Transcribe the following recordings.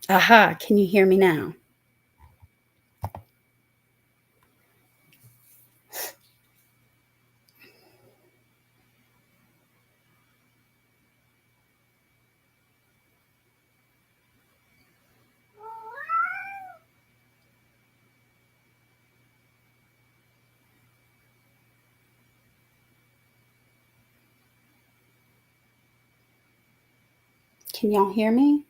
Aha, can you hear me now? Can y'all hear me?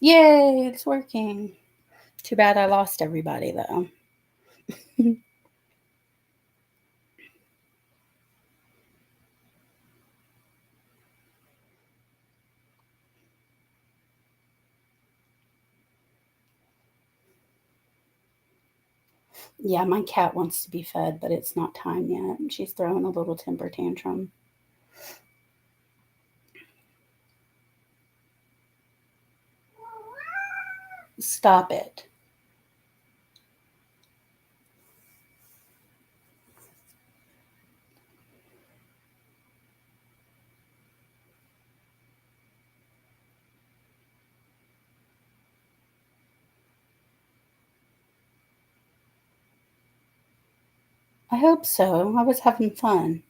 Yay, it's working. Too bad I lost everybody though. Yeah, my cat wants to be fed, but it's not time yet. She's throwing a little temper tantrum. Stop it. I hope so. I was having fun.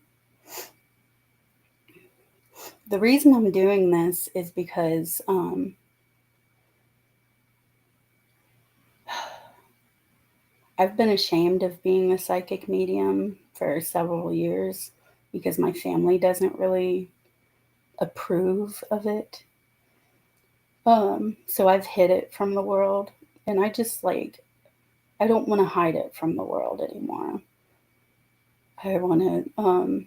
The reason I'm doing this is because I've been ashamed of being a psychic medium for several years because my family doesn't really approve of it. So I've hid it from the world, and I don't want to hide it from the world anymore. I want to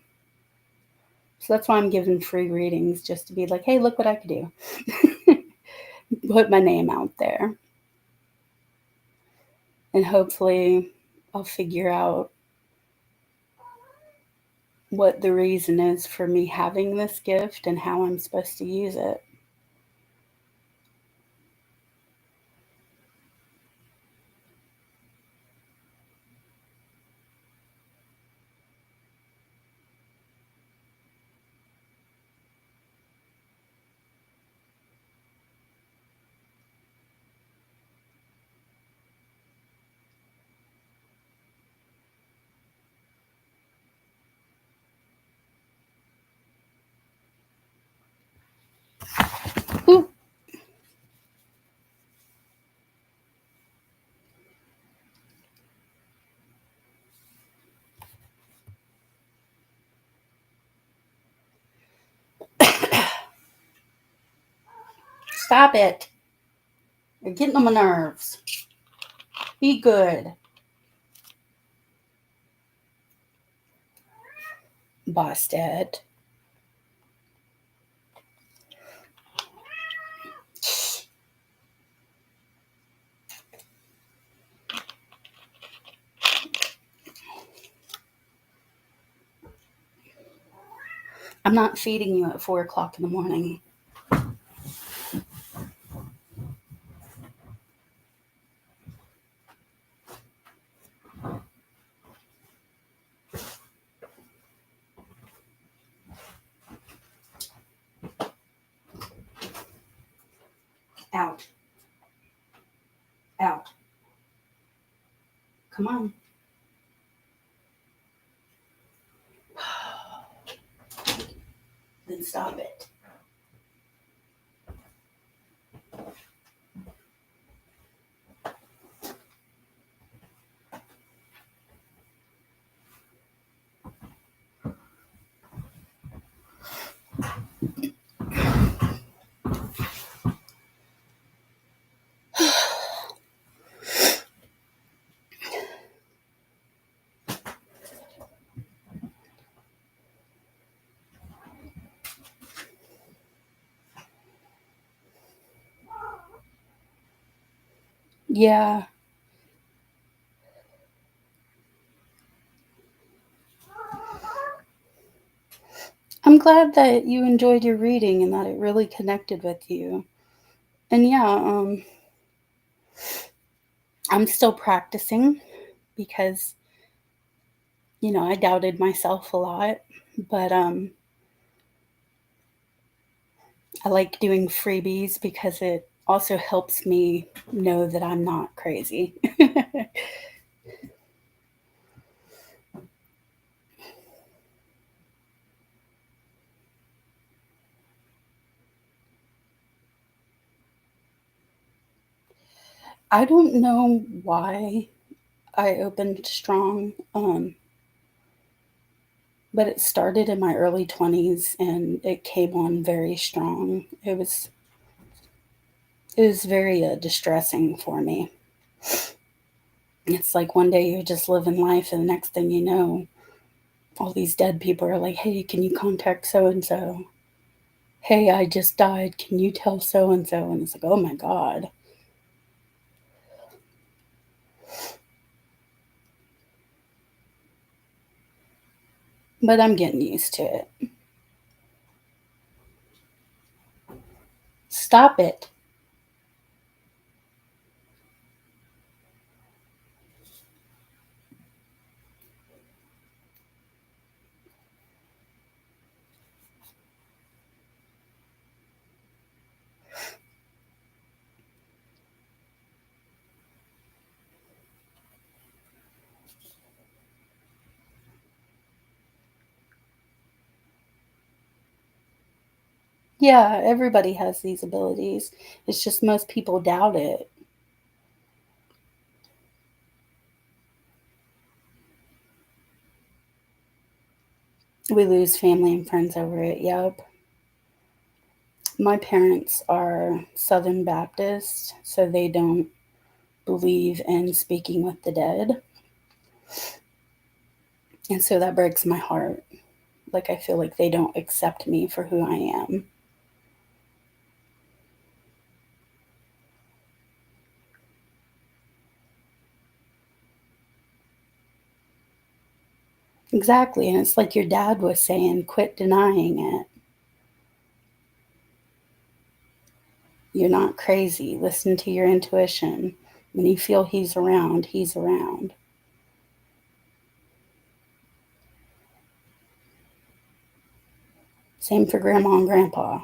so that's why I'm giving free readings, just to be like, hey, look what I could do. Put my name out there. And hopefully I'll figure out what the reason is for me having this gift and how I'm supposed to use it. Ooh, stop it. You're getting on my nerves. Be good. Bosted. I'm not feeding you at 4 o'clock in the morning. Out. Out. Come on. Then stop it. Yeah. I'm glad that you enjoyed your reading and that it really connected with you. And yeah, I'm still practicing because, I doubted myself a lot, but I like doing freebies because it also helps me know that I'm not crazy. I don't know why I opened strong, but it started in my early 20s and it came on very strong. It was very distressing for me. It's like one day you're just living life, and the next thing you know, all these dead people are like, hey, can you contact so and so? Hey, I just died. Can you tell so and so? And it's like, oh my God. But I'm getting used to it. Stop it. Yeah, everybody has these abilities. It's just most people doubt it. We lose family and friends over it. Yep. My parents are Southern Baptist, so they don't believe in speaking with the dead. And so that breaks my heart. Like, I feel like they don't accept me for who I am. Exactly. And it's like your dad was saying, quit denying it. You're not crazy. Listen to your intuition. When you feel he's around, he's around. Same for grandma and grandpa.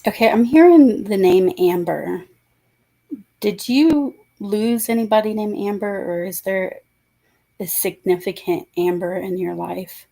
Okay, I'm hearing the name Amber. Did you lose anybody named Amber, or is there a significant Amber in your life?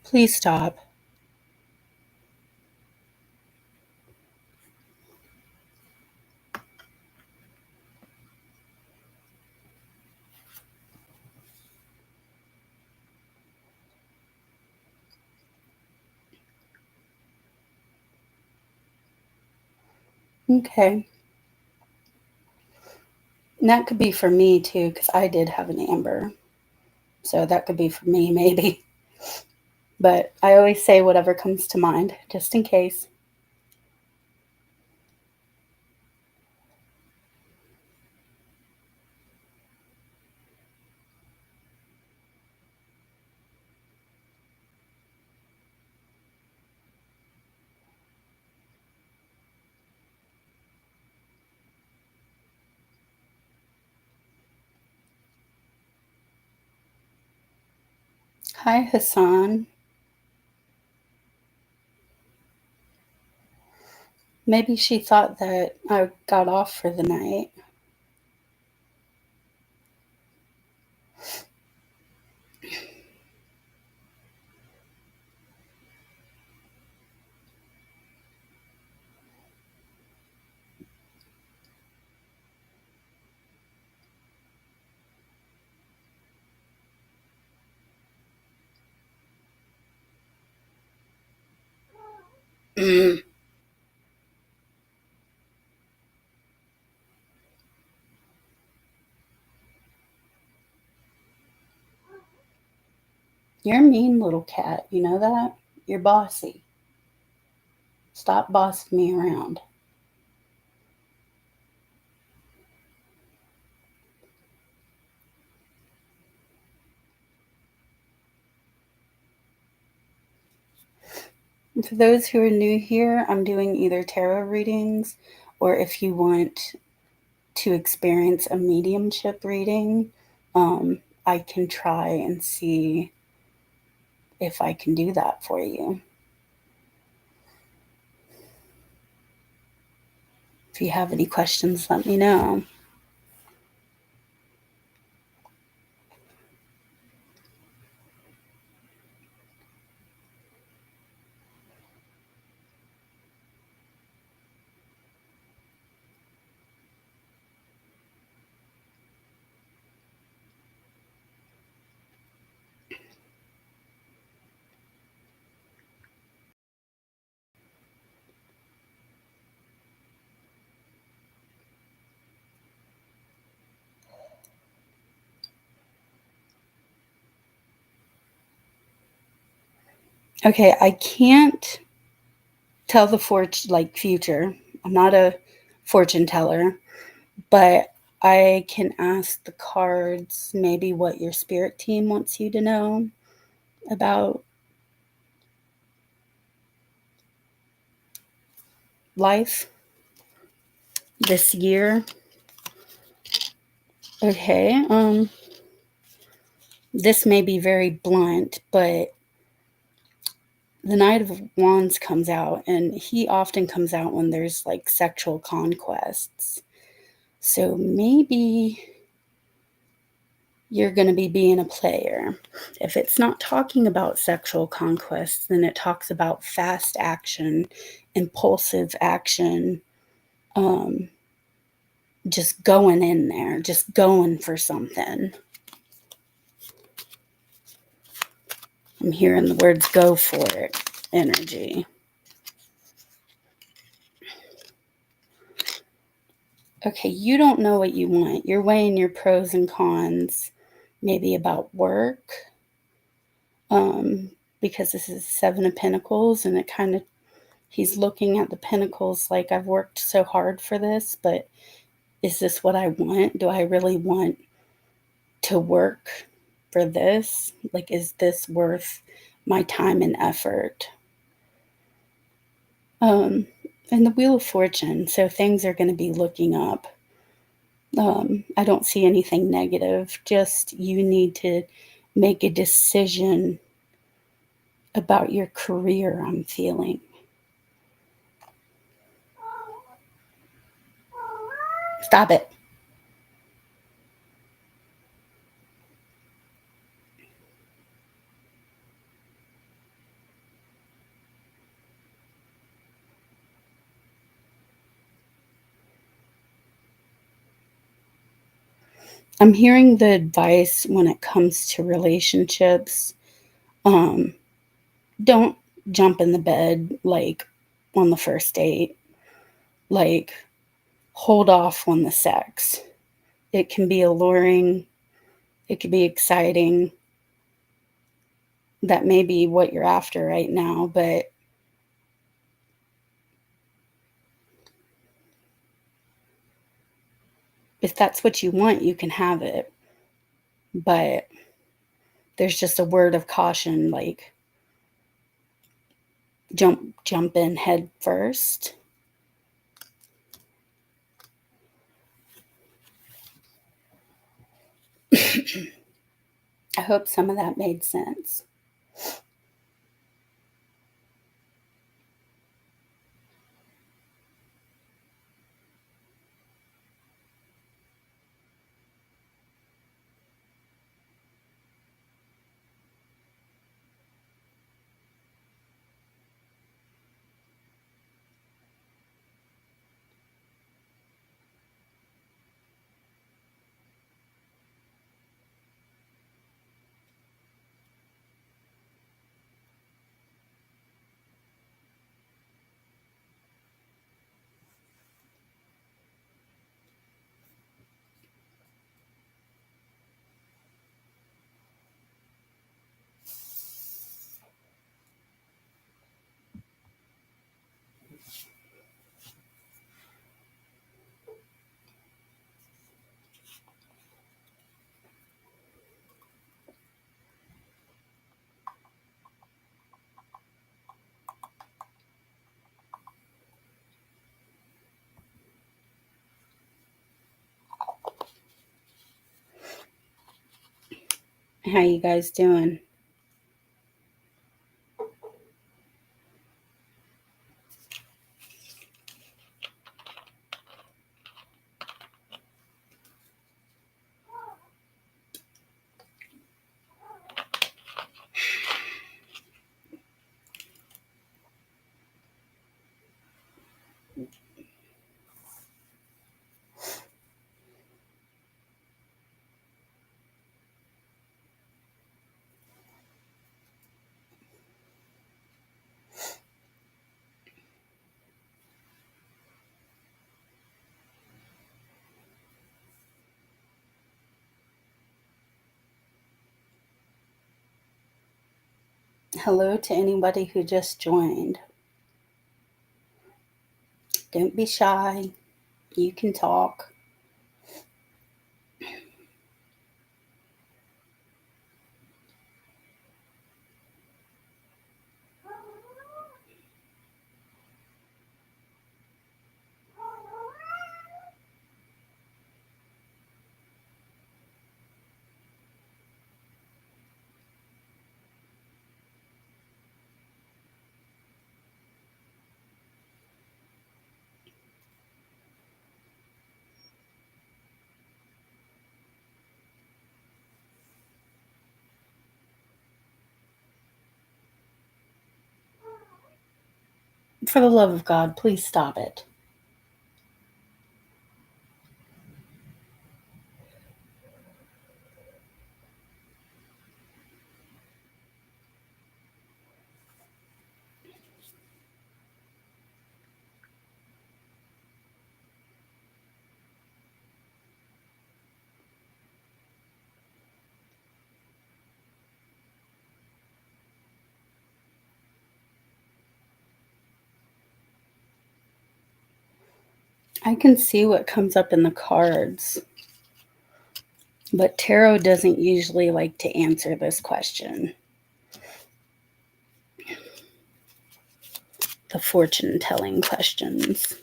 Please stop. Okay. And that could be for me too, because I did have an amber. So that could be for me, maybe. But I always say whatever comes to mind, just in case. Hi, Hassan. Maybe she thought that I got off for the night. Mm, you're a mean little cat. You know that? You're bossy. Stop bossing me around. And for those who are new here, I'm doing either tarot readings or if you want to experience a mediumship reading, I can try and see if I can do that for you. If you have any questions, let me know. Okay, I can't tell the future. I'm not a fortune teller, but I can ask the cards maybe what your spirit team wants you to know about life this year. Okay, this may be very blunt, but the Knight of Wands comes out, and he often comes out when there's like sexual conquests. So maybe you're going to be being a player. If it's not talking about sexual conquests, then it talks about fast action, impulsive action, um, just going in there, just going for something. I'm hearing the words go for it energy. Okay, you don't know what you want. You're weighing your pros and cons, maybe about work, um, because this is Seven of Pentacles, and it kind of, he's looking at the pentacles like, I've worked so hard for this, but is this what I want? Do I really want to work for this? Like, is this worth my time and effort? Um, and the Wheel of Fortune, so things are going to be looking up. I don't see anything negative, just you need to make a decision about your career, I'm feeling. Stop it. I'm hearing the advice when it comes to relationships. Um, don't jump in the bed like on the first date. Like, hold off on the sex. It can be alluring, it can be exciting. That may be what you're after right now, but if that's what you want, you can have it. But there's just a word of caution, like jump in head first. I hope some of that made sense. How you guys doing? Hello to anybody who just joined. Don't be shy. You can talk. For the love of God, please stop it. I can see what comes up in the cards, but tarot doesn't usually like to answer this question. The fortune telling questions.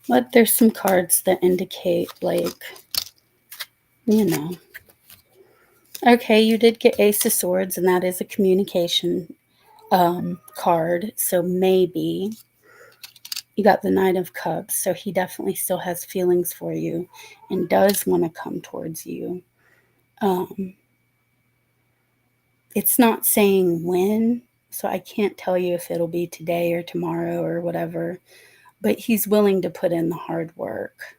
But there's some cards that indicate, like, you know. Okay, you did get Ace of Swords, and that is a communication card. So maybe you got the Knight of Cups. So he definitely still has feelings for you and does want to come towards you. It's not saying when, so I can't tell you if it'll be today or tomorrow or whatever, but he's willing to put in the hard work.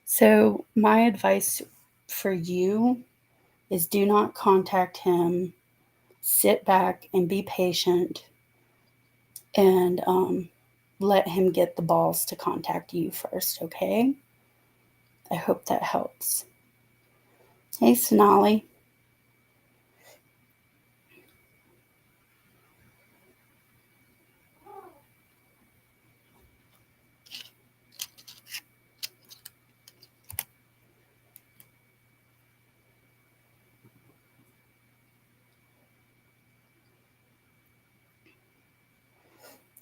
So my advice for you is do not contact him sit back and be patient and let him get the balls to contact you first, okay? I hope that helps. Hey, Sonali.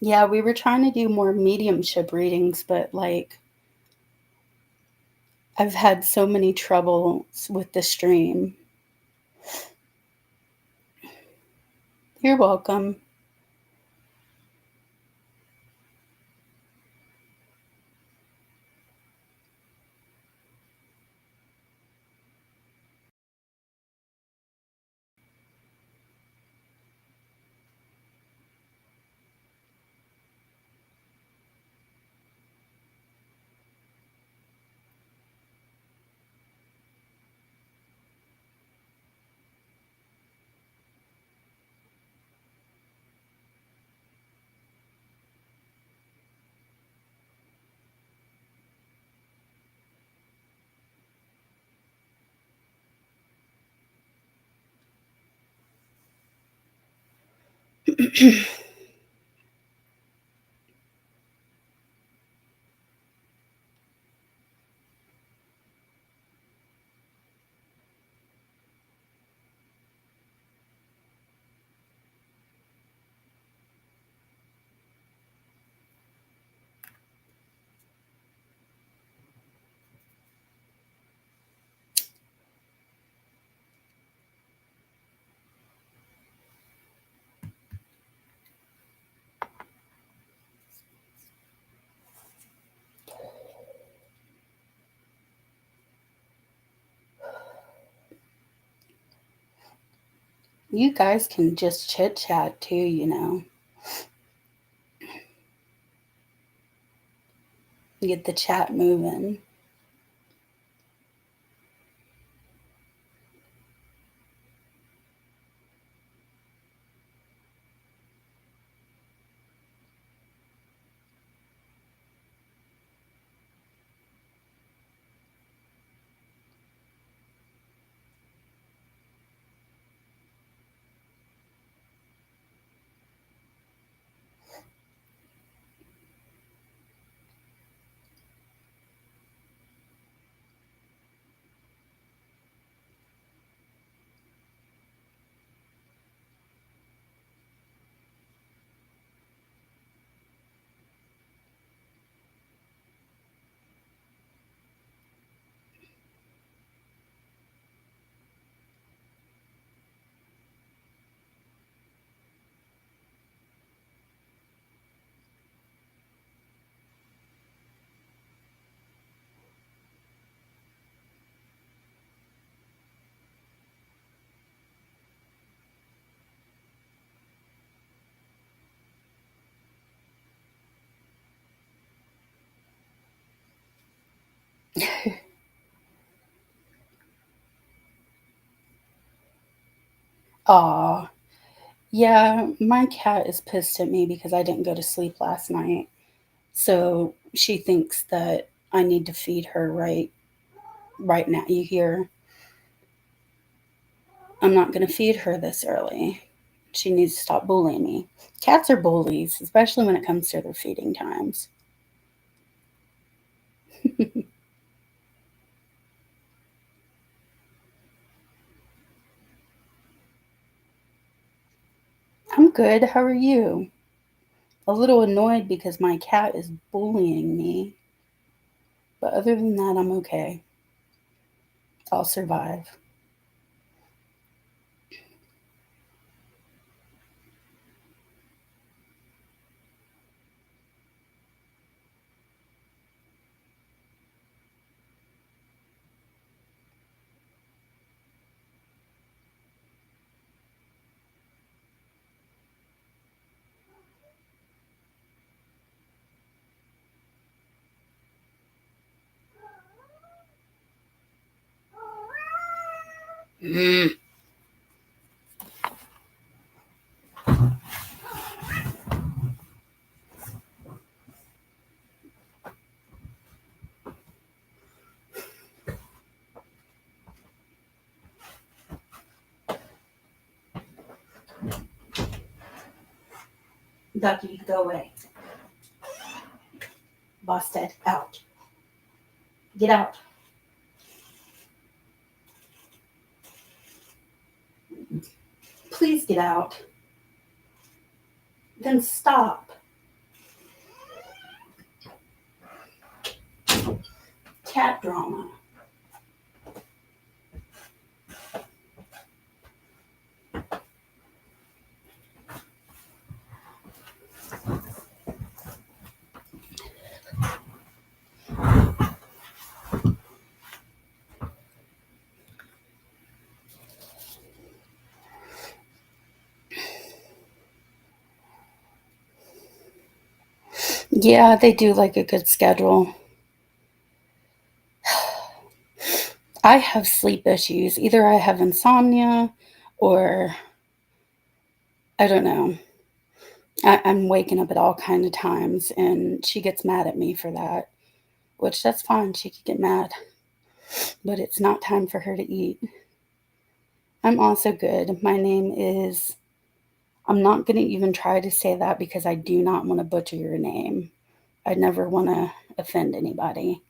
Yeah, we were trying to do more mediumship readings, but like I've had so many troubles with the stream. You're welcome. You guys can just chit chat too, you know. Get the chat moving. Aw. Yeah, my cat is pissed at me because I didn't go to sleep last night. So she thinks that I need to feed her right now. You hear? I'm not going to feed her this early. She needs to stop bullying me. Cats are bullies, especially when it comes to their feeding times. I'm good. How are you? A little annoyed because my cat is bullying me. But other than that, I'm okay. I'll survive. Mm. Ducky, go away. Busted. Out. Get out. Please get out. Then stop. Cat drama. Yeah, they do like a good schedule. I have sleep issues. Either I have insomnia or I don't know. I'm waking up at all kind of times, and she gets mad at me for that, which that's fine. She could get mad, but it's not time for her to eat. I'm also good. My name is, I'm not going to even try to say that because I do not want to butcher your name. I never want to offend anybody.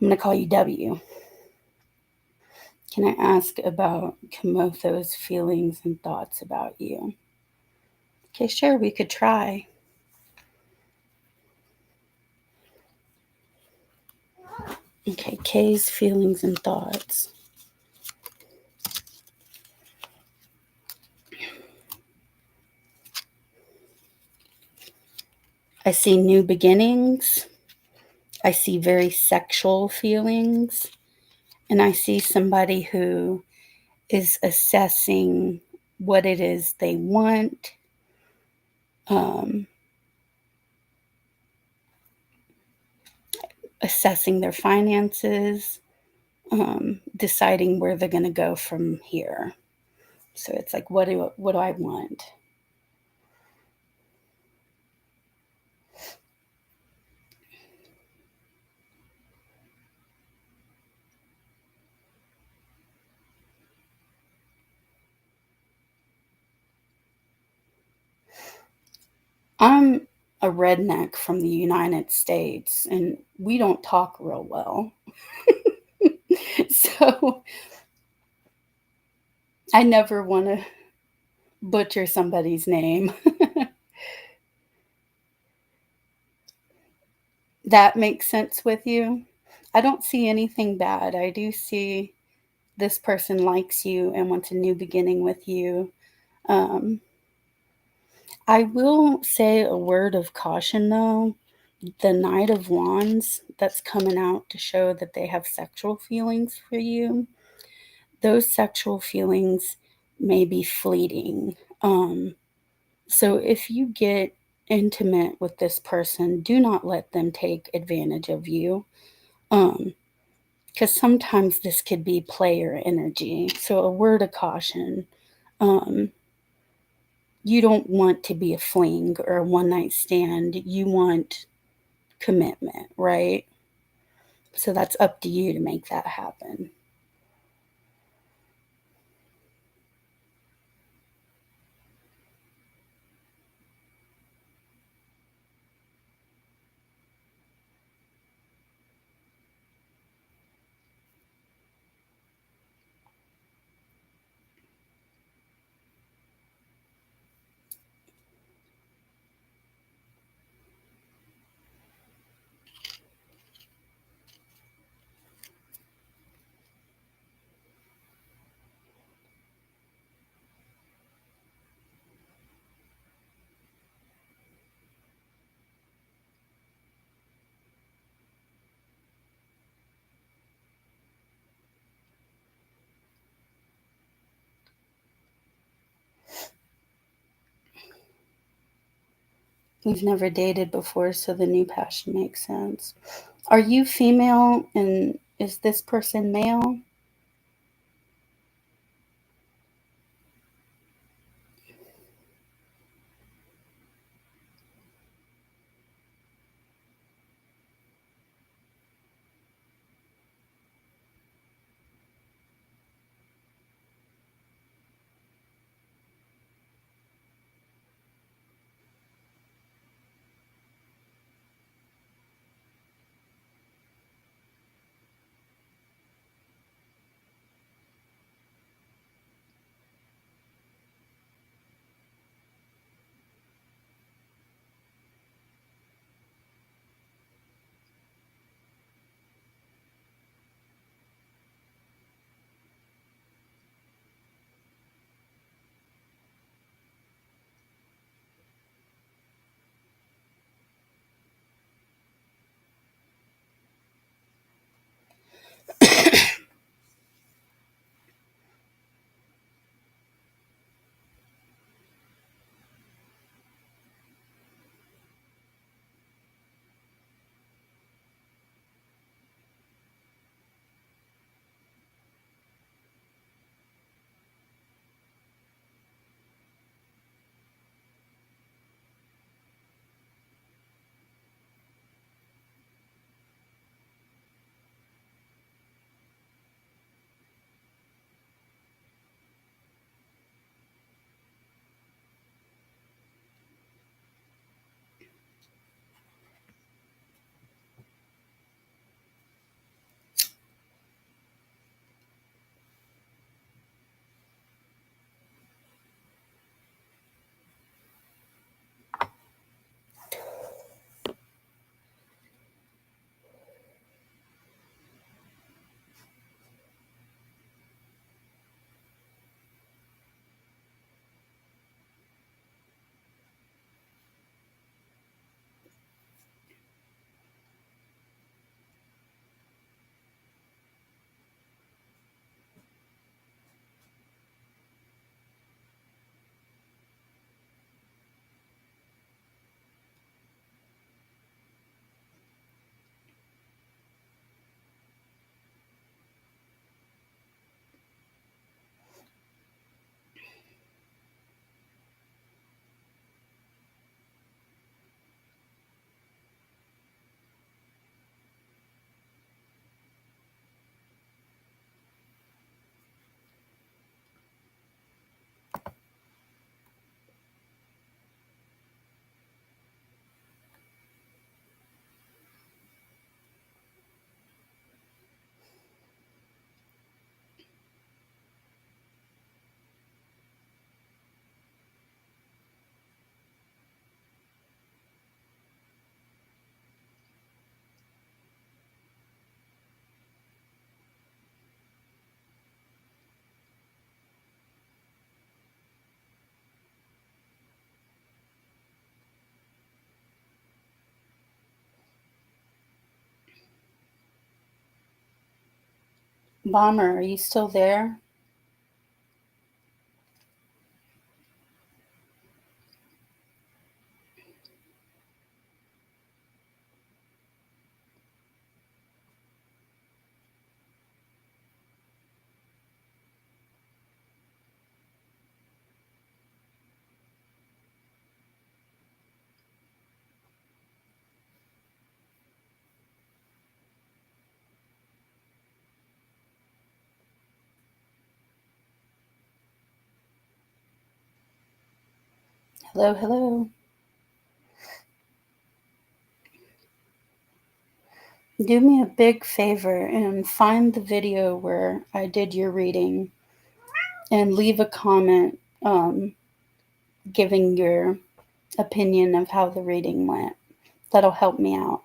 I'm going to call you W. Can I ask about Kamotho's feelings and thoughts about you? Okay, sure, we could try. Okay, Kay's feelings and thoughts. I see new beginnings. I see very sexual feelings. And I see somebody who is assessing what it is they want, um, assessing their finances, deciding where they're going to go from here. So it's like, what do I want? I'm a redneck from the United States, and we don't talk real well. So I never want to butcher somebody's name. That makes sense with you. I don't see anything bad. I do see this person likes you and wants a new beginning with you. Um, I will say a word of caution though. The Knight of Wands that's coming out to show that they have sexual feelings for you, those sexual feelings may be fleeting. So if you get intimate with this person, do not let them take advantage of you. Because sometimes this could be player energy. So a word of caution. Um, you don't want to be a fling or a one night stand. You want commitment, right? So that's up to you to make that happen. We've never dated before, so the new passion makes sense. Are you female and is this person male? Bomber, are you still there? Hello, hello. Do me a big favor and find the video where I did your reading and leave a comment giving your opinion of how the reading went. That'll help me out.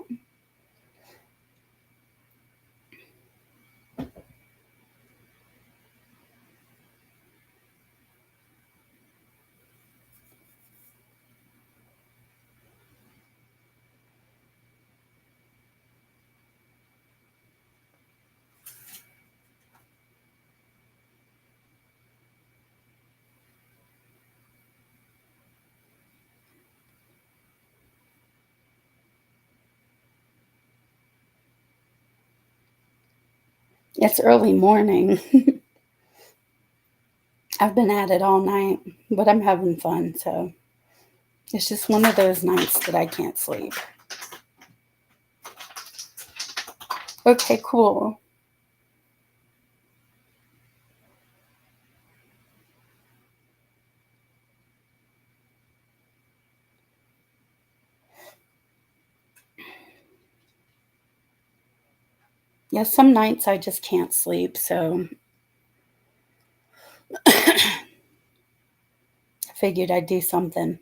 It's early morning. I've been at it all night, but I'm having fun, so it's just one of those nights that I can't sleep. Okay, cool. Yeah, some nights I just can't sleep, so I figured I'd do something.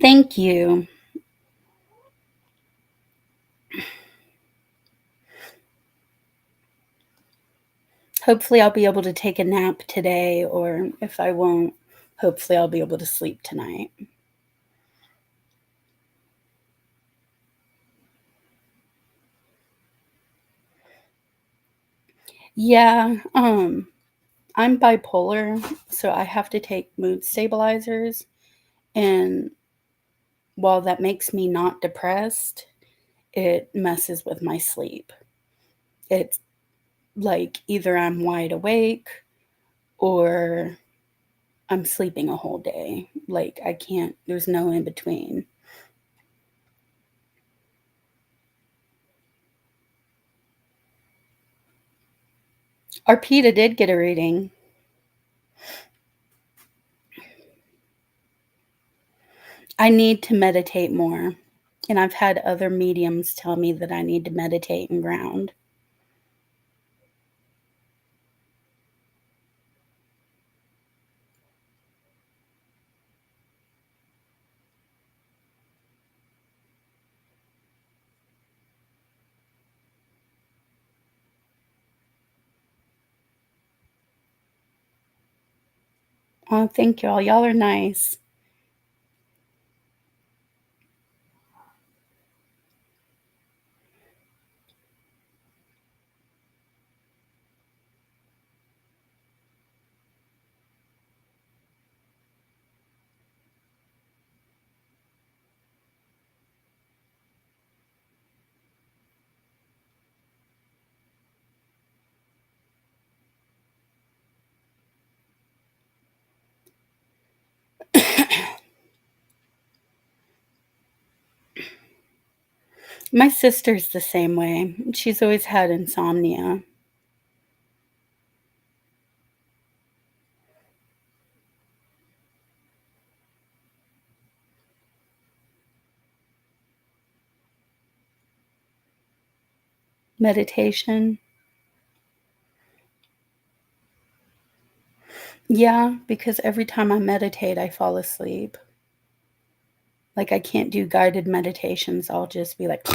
Thank you. Hopefully, I'll be able to take a nap today, or if I won't, hopefully, I'll be able to sleep tonight. Yeah, I'm bipolar, so I have to take mood stabilizers. And while that makes me not depressed, it messes with my sleep. It's like either I'm wide awake or I'm sleeping a whole day. Like I can't, there's no in between. Arpita did get a reading. I need to meditate more. And I've had other mediums tell me that I need to meditate and ground. Oh, thank y'all. Y'all are nice. My sister's the same way. She's always had insomnia. Meditation. Yeah, because every time I meditate, I fall asleep. Like, I can't do guided meditations. I'll just be like,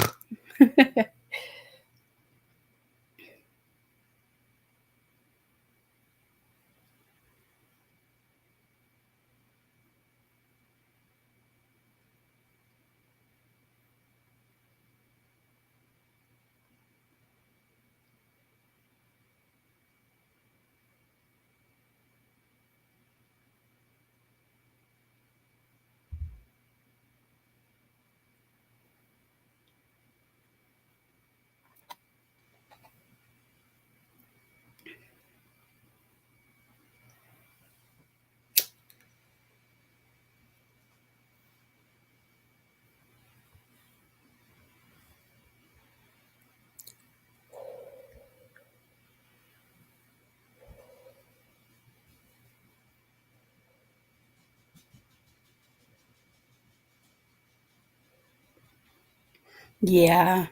yeah,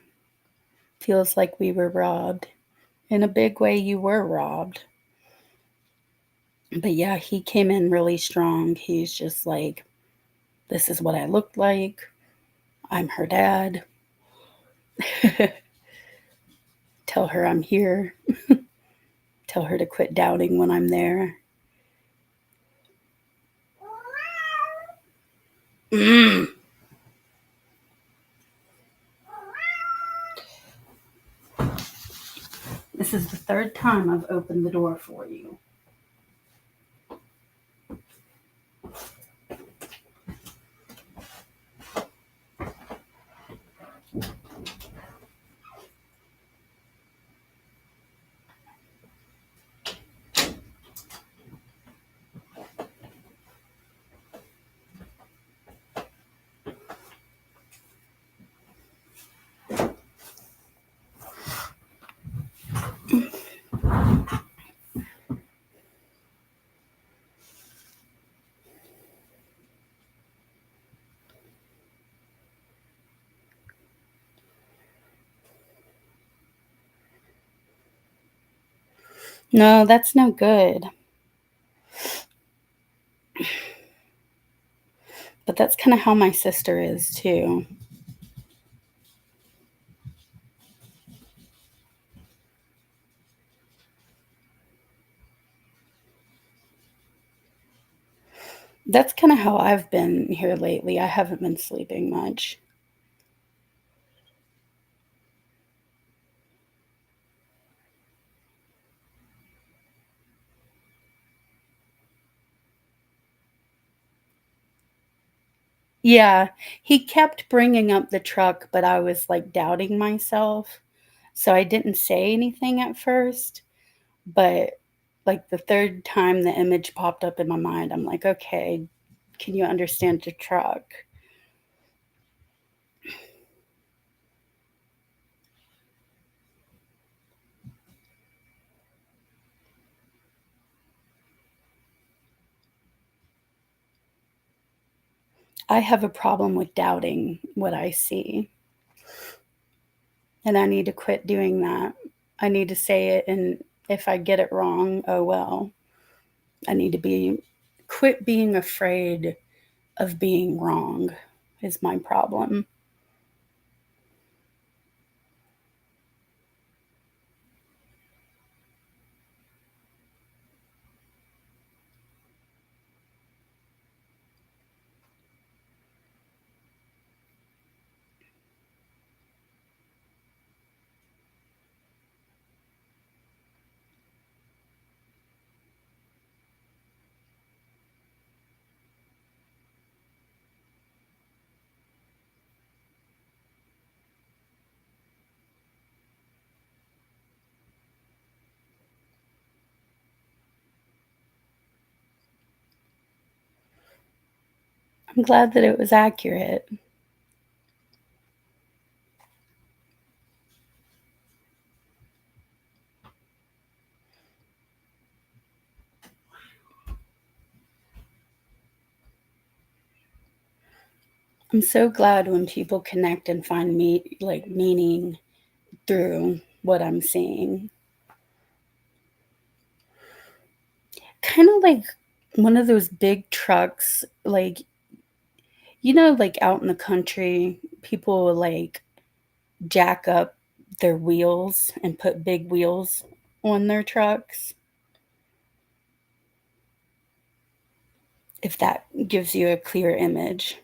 feels like we were robbed. In a big way, you were robbed. But yeah, he came in really strong. He's just like, this is what I look like. I'm her dad. Tell her I'm here. Tell her to quit doubting when I'm there. Mm. This is the third time I've opened the door for you. No, that's no good. But that's kind of how my sister is too. That's kind of how I've been here lately. I haven't been sleeping much. Yeah, he kept bringing up the truck, but I was like doubting myself. So I didn't say anything at first. But like the third time the image popped up in my mind, I'm like, okay, can you understand the truck? I have a problem with doubting what I see. And I need to quit doing that. I need to say it. And if I get it wrong, oh well. I need to quit being afraid of being wrong, is my problem. I'm glad that it was accurate. I'm so glad when people connect and find me like meaning through what I'm seeing. Kind of like one of those big trucks, like, like out in the country, people will like jack up their wheels and put big wheels on their trucks. If that gives you a clear image.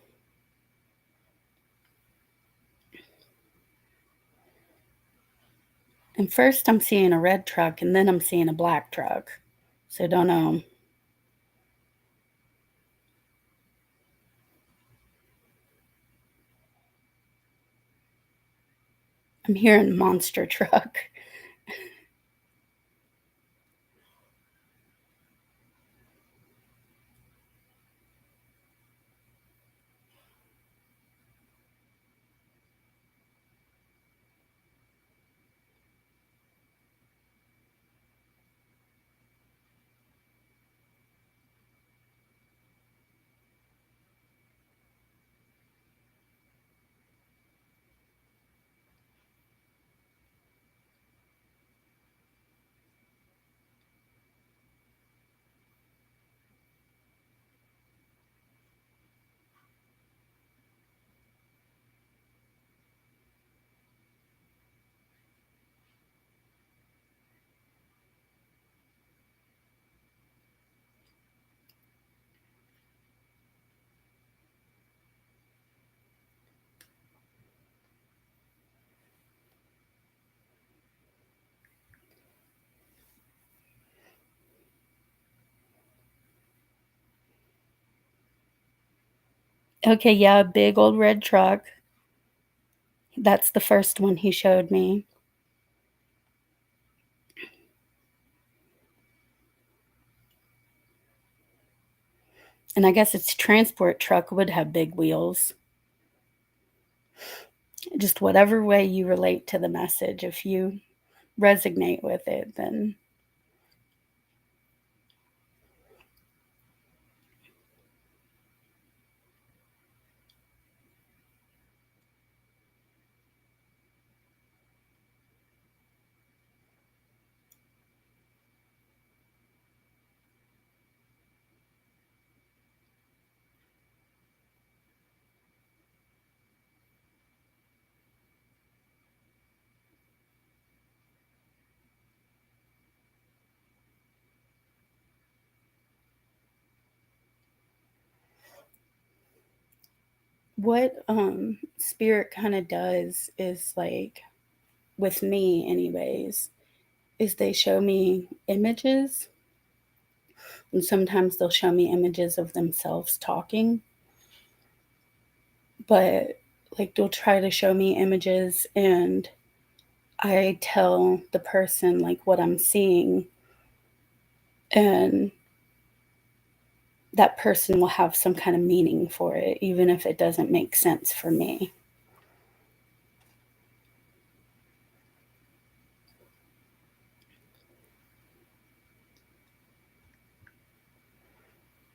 And first I'm seeing a red truck and then I'm seeing a black truck. So don't know. I'm hearing monster truck. Okay, yeah, big old red truck. That's the first one he showed me. And I guess its transport truck would have big wheels. Just whatever way you relate to the message, if you resonate with it, then what spirit kind of does is like, with me anyways, is they show me images, and sometimes they'll show me images of themselves talking, but like they'll try to show me images and I tell the person like what I'm seeing, and that person will have some kind of meaning for it even if it doesn't make sense for me.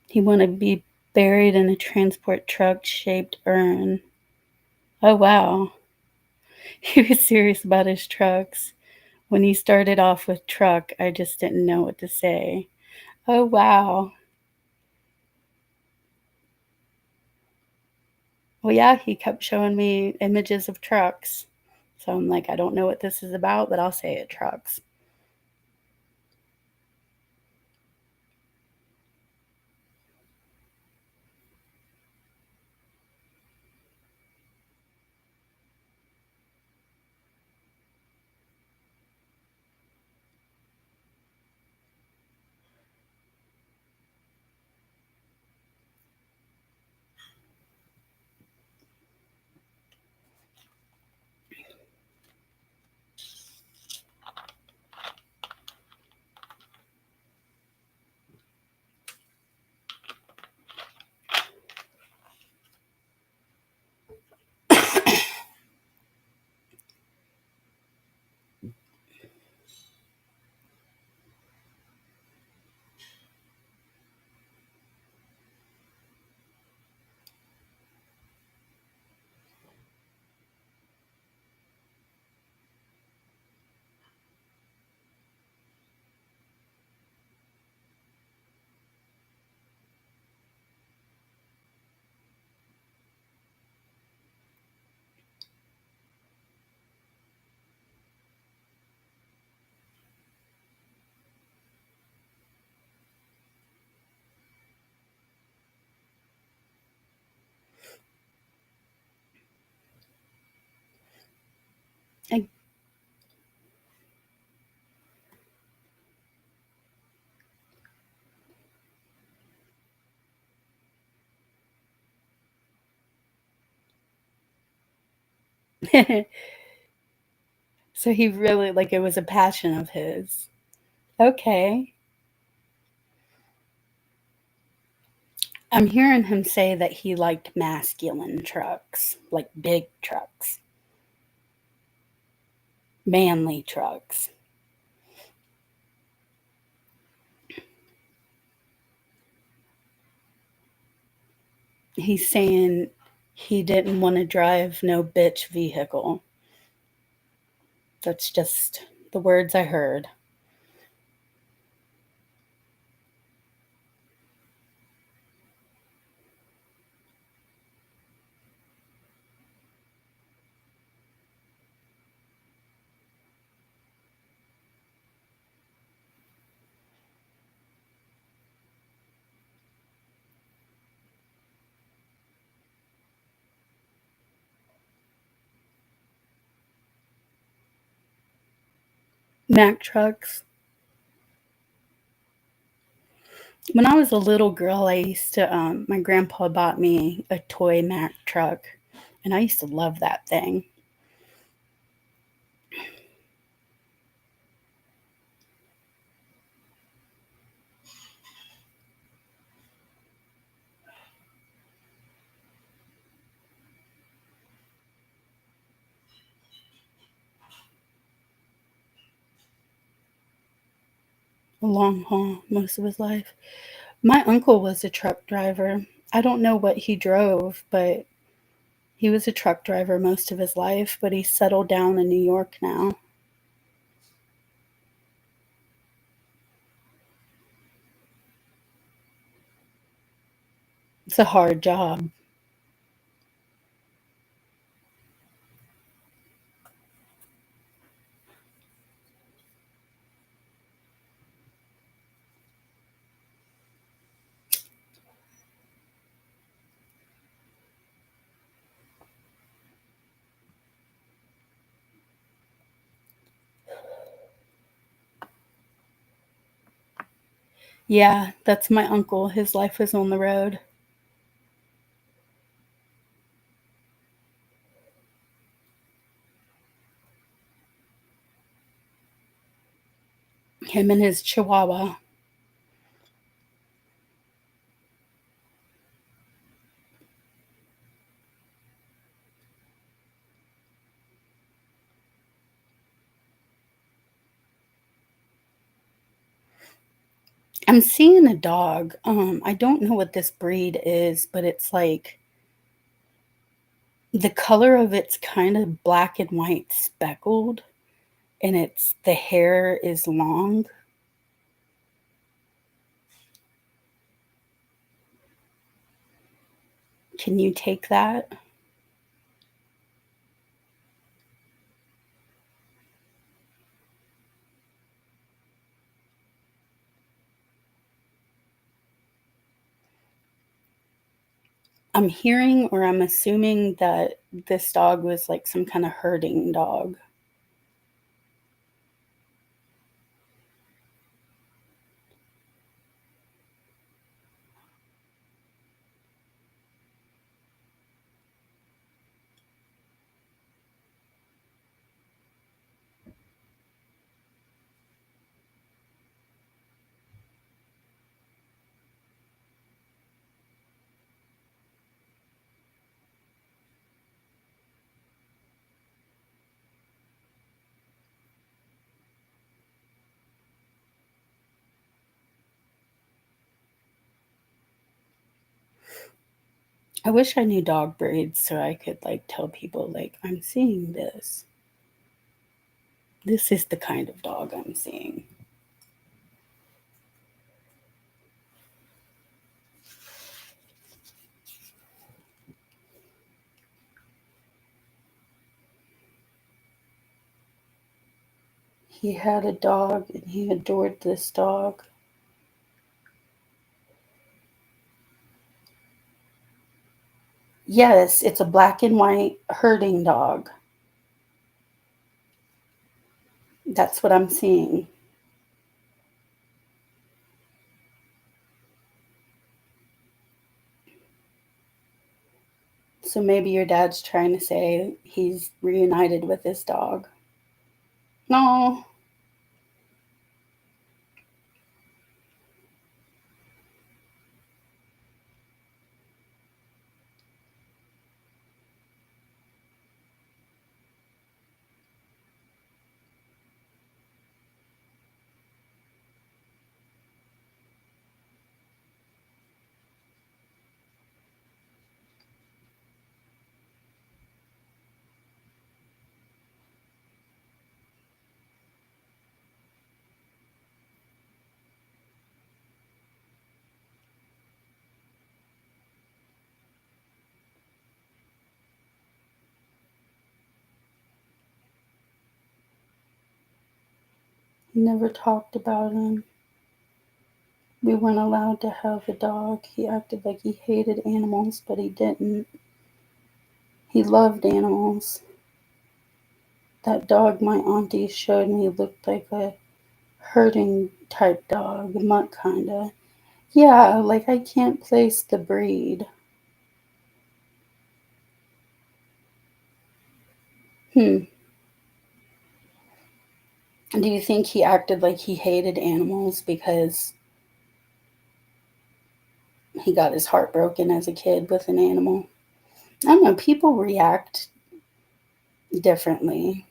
He wanted to be buried in a transport truck shaped urn. Oh wow. He was serious about his trucks. When he started off with truck, I just didn't know what to say. Oh wow. Well, yeah, he kept showing me images of trucks. So I'm like, I don't know what this is about, but I'll say it trucks. I- so he really, like, it was a passion of his. Okay. I'm hearing him say that he liked masculine trucks, like big trucks, manly trucks. He's saying he didn't want to drive no bitch vehicle. That's just the words I heard. Mack trucks. When I was a little girl, I used to, my grandpa bought me a toy Mack truck, and I used to love that thing. A long haul most of his life. My uncle was a truck driver. I don't know what he drove, but he was a truck driver most of his life, but he's settled down in New York now. It's a hard job. Yeah, that's my uncle. His life was on the road. Him and his chihuahua. I'm seeing a dog. I don't know what this breed is, but it's like the color of it's kind of black and white speckled, and it's the hair is long. Can you take that? I'm hearing or I'm assuming that this dog was like some kind of herding dog. I wish I knew dog breeds so I could like tell people like I'm seeing this. This is the kind of dog I'm seeing. He had a dog and he adored this dog. Yes, it's a black and white herding dog. That's what I'm seeing. So maybe your dad's trying to say he's reunited with his dog. No. He never talked about him. We weren't allowed to have a dog. He acted like he hated animals, but he didn't. He loved animals. That dog my auntie showed me looked like a herding type dog, mutt kinda. Yeah, like I can't place the breed. Hmm. Do you think he acted like he hated animals because he got his heart broken as a kid with an animal? I don't know. People react differently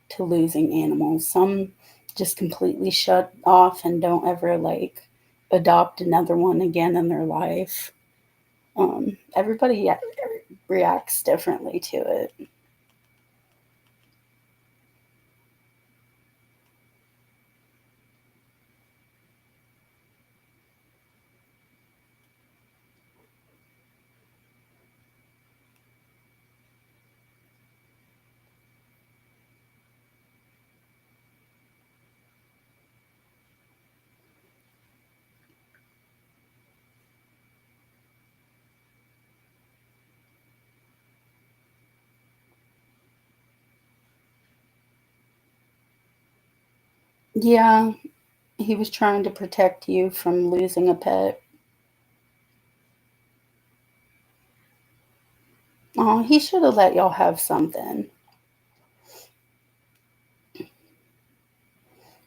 to losing animals. Some just completely shut off and don't ever like adopt another one again in their life. Everybody reacts differently to it. Yeah, he was trying to protect you from losing a pet. Oh, he should have let y'all have something.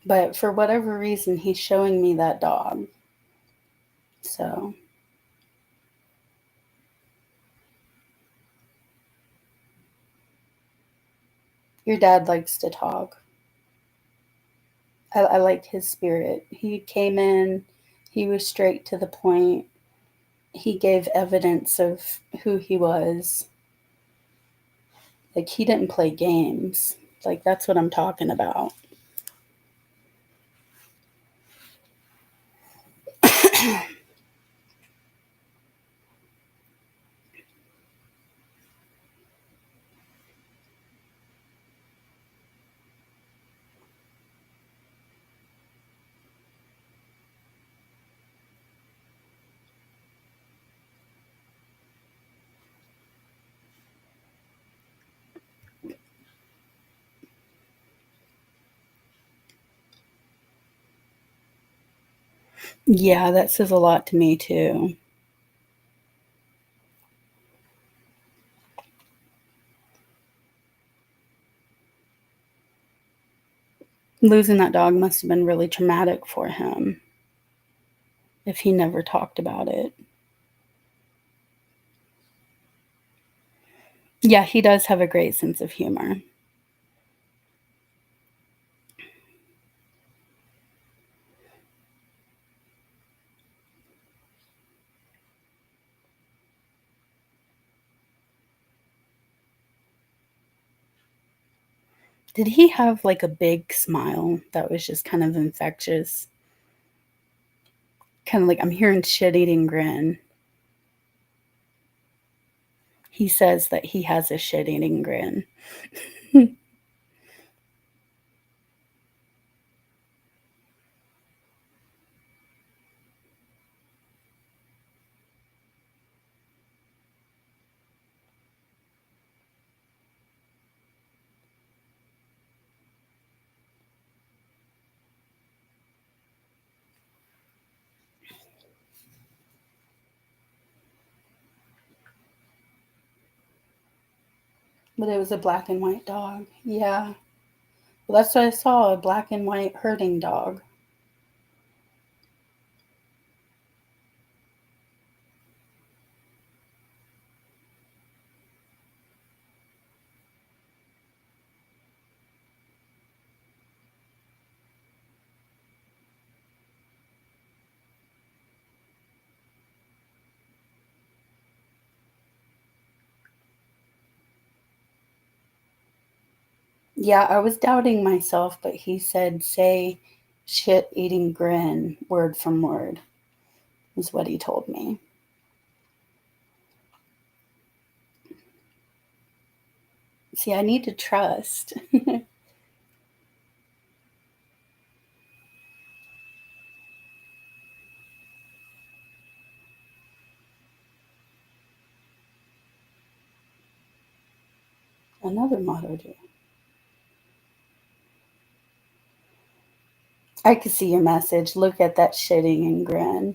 But for whatever reason, he's showing me that dog. So your dad likes to talk. I like his spirit. He came in, he was straight to the point. He gave evidence of who he was. Like, he didn't play games. Like, that's what I'm talking about. Yeah, that says a lot to me, too. Losing that dog must have been really traumatic for him if he never talked about it. Yeah, he does have a great sense of humor. Did he have like a big smile that was just kind of infectious? Kind of like I'm hearing shit eating grin. He says that he has a shit eating grin. But it was a black and white dog. Yeah. Well, that's what I saw, a black and white herding dog. Yeah, I was doubting myself, but he said, say shit eating grin, word from word, is what he told me. See, I need to trust. Another motto, dear. I could see your message. Look at that shitting and grin.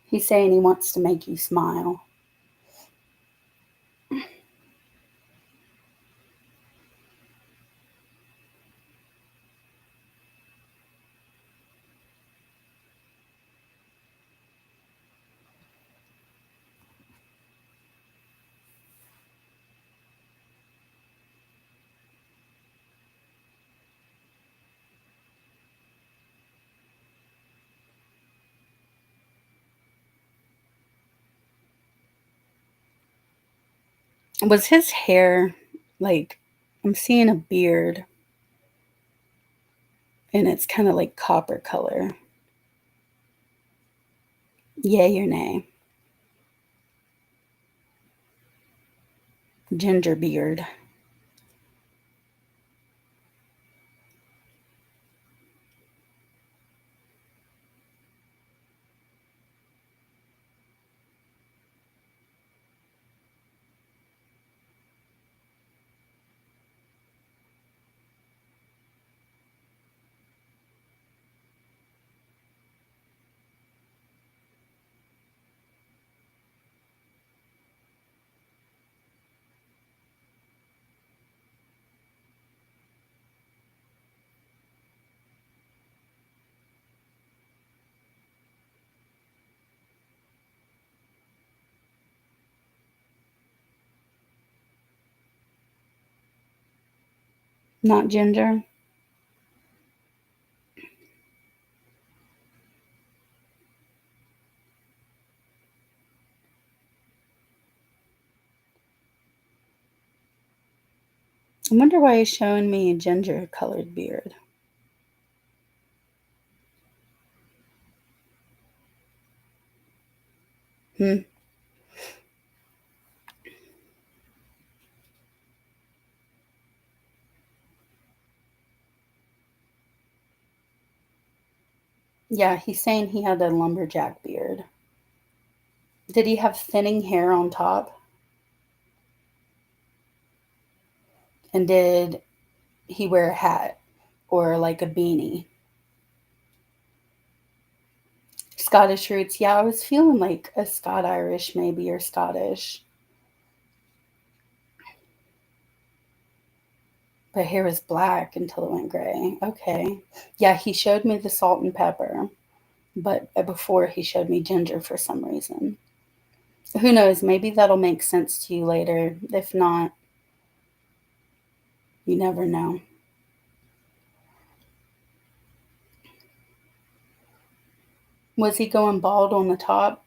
He's saying he wants to make you smile. Was his hair like, I'm seeing a beard and it's kind of like copper color. Yay or nay? Ginger beard. Not ginger. I wonder why he's showing me a ginger colored beard. Hmm. Yeah, he's saying he had a lumberjack beard. Did he have thinning hair on top? And did he wear a hat or like a beanie? Scottish roots. Yeah, I was feeling like a Scot Irish maybe or Scottish. But hair was black until it went gray. Okay. Yeah, he showed me the salt and pepper, but before he showed me ginger for some reason. Who knows? Maybe that'll make sense to you later. If not, you never know. Was he going bald on the top?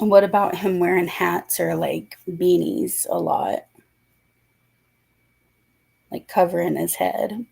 And what about him wearing hats or like beanies a lot, like covering his head?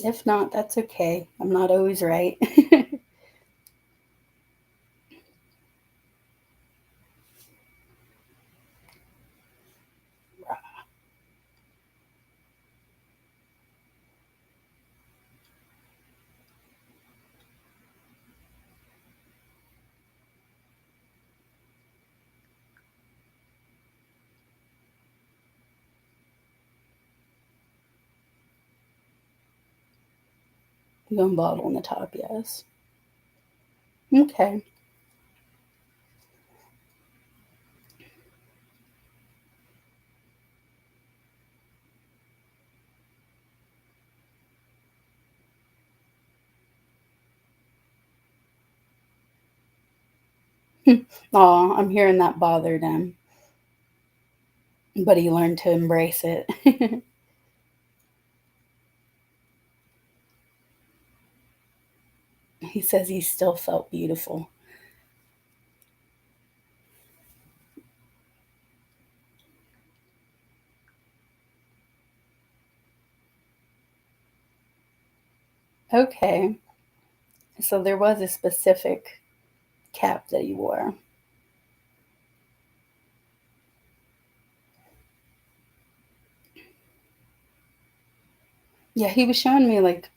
If not, that's okay. I'm not always right. One bottle on the top, yes. Okay. Aw, I'm hearing that bothered him, but he learned to embrace it. He says he still felt beautiful. Okay. So there was a specific cap that he wore. Yeah, he was showing me like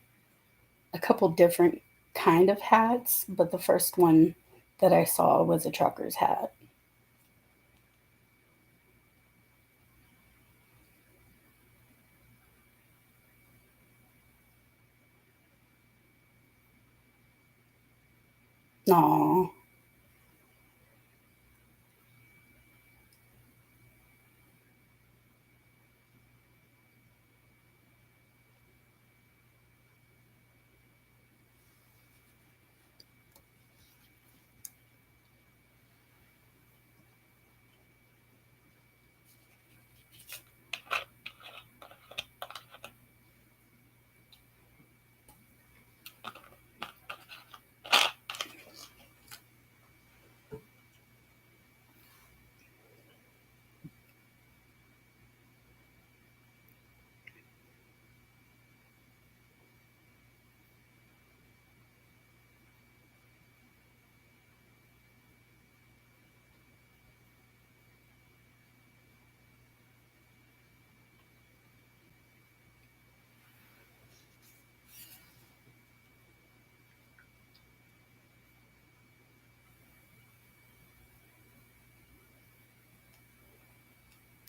a couple different kind of hats, but the first one that I saw was a trucker's hat. Aw.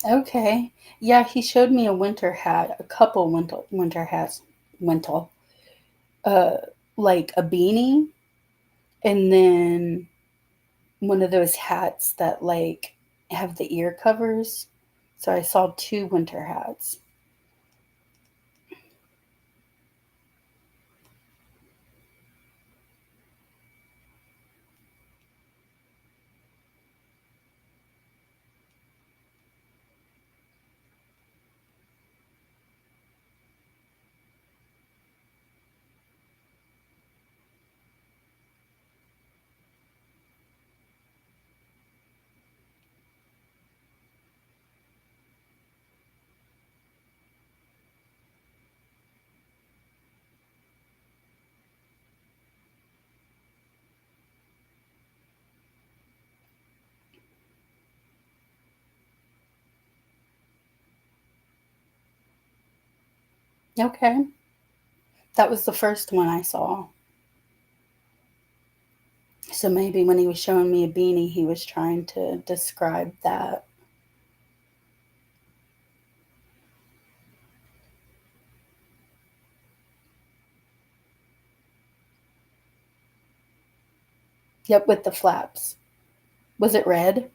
Okay. Yeah, he showed me a winter hat, a couple winter hats, winter, uh, like a beanie, and then one of those hats that like have the ear covers. So I saw two winter hats. Okay. That was the first one I saw. So maybe when he was showing me a beanie, he was trying to describe that. Yep, with the flaps. Was it red?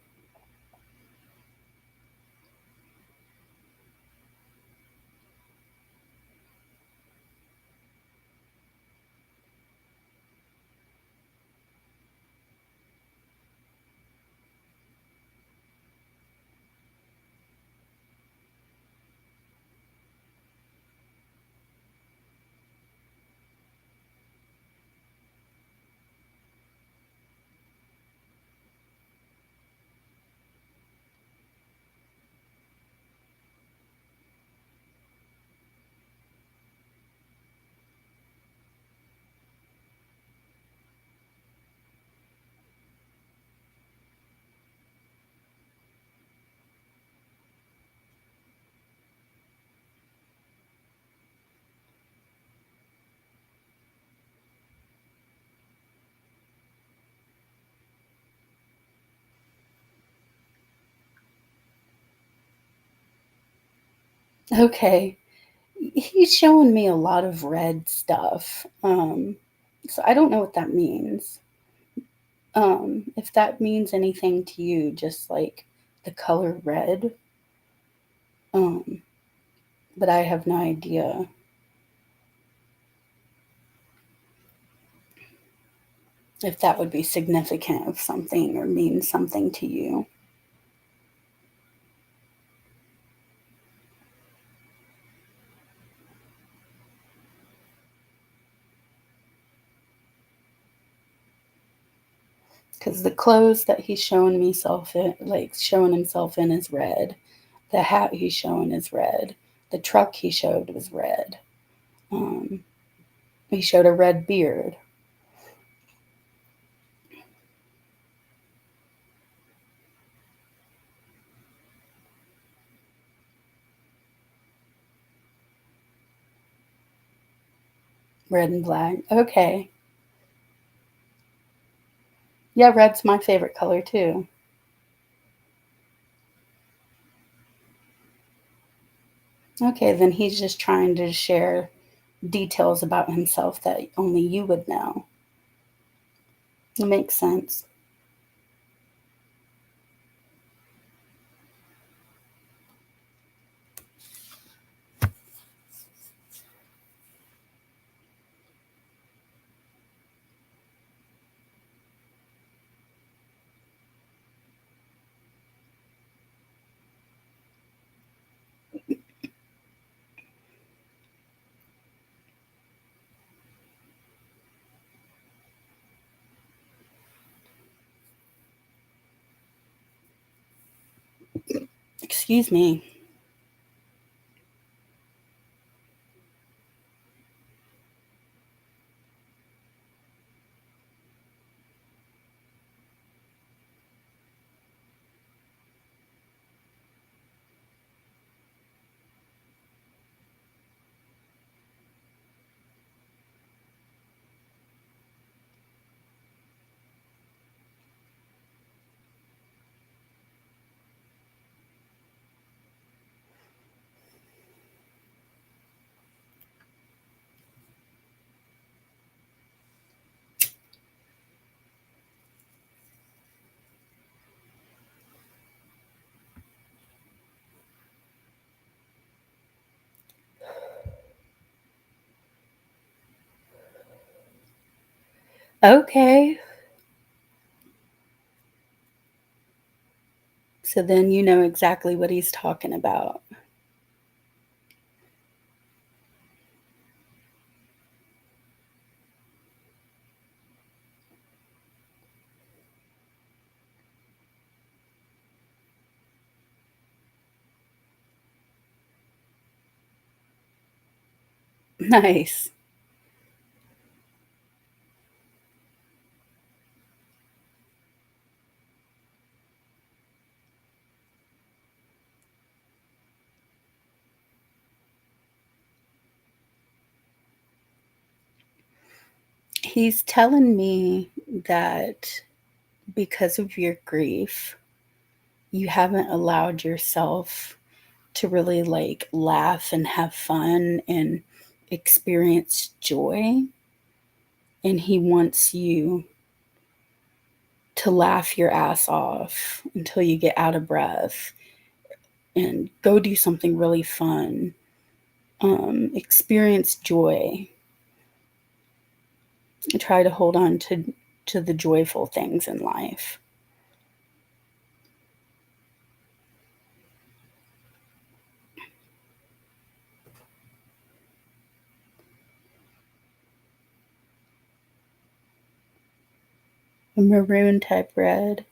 Okay. He's showing me a lot of red stuff. So I don't know what that means. If that means anything to you, just like the color red. Um, but I have no idea if that would be significant of something or mean something to you. Because the clothes that he's showing himself in, like showing himself in, is red. The hat he's showing is red. The truck he showed was red. Um, he showed a red beard. Red and black. Okay. Yeah, red's my favorite color too. Okay, then he's just trying to share details about himself that only you would know. It makes sense. Excuse me. Okay. So then you know exactly what he's talking about. Nice. He's telling me that because of your grief, you haven't allowed yourself to really like laugh and have fun and experience joy. And he wants you to laugh your ass off until you get out of breath and go do something really fun. Experience joy. Try to hold on to the joyful things in life. A maroon type red.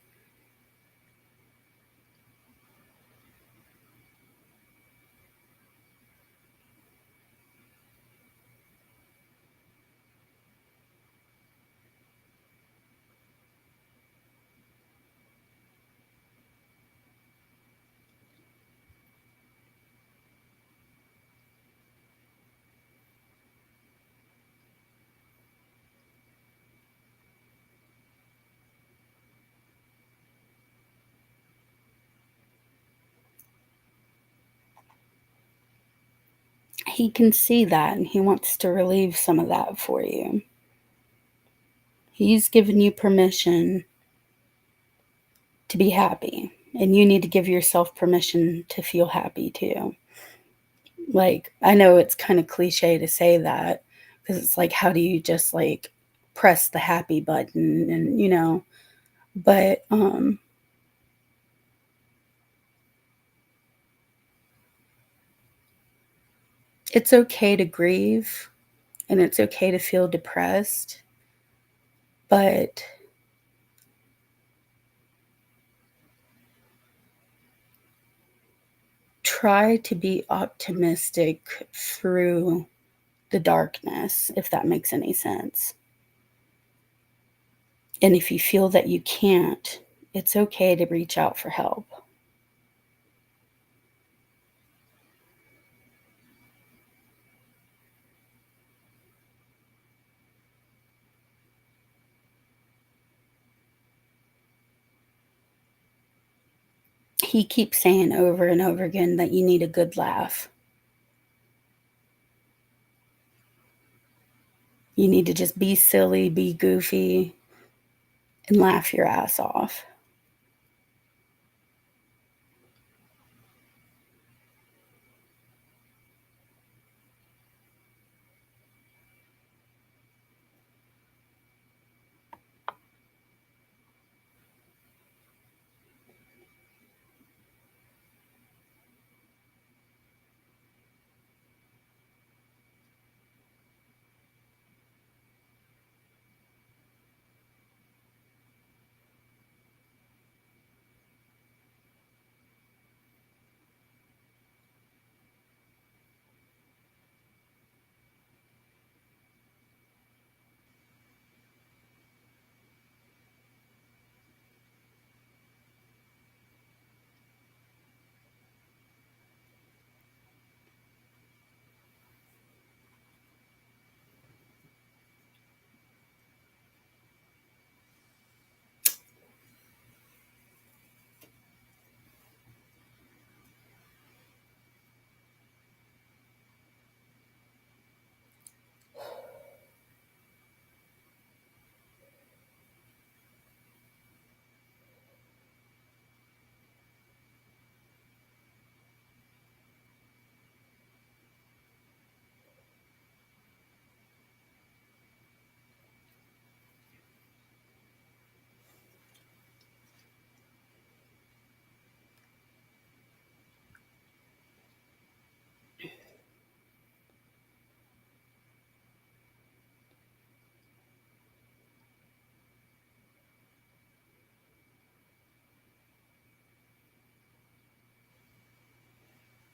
He can see that and he wants to relieve some of that for you. He's given you permission to be happy, and you need to give yourself permission to feel happy too. Like, I know it's kind of cliche to say that because it's like, how do you just like press the happy button and, but it's okay to grieve and it's okay to feel depressed, but try to be optimistic through the darkness, if that makes any sense. And if you feel that you can't, it's okay to reach out for help. He keeps saying over and over again that you need a good laugh. You need to just be silly, be goofy, and laugh your ass off.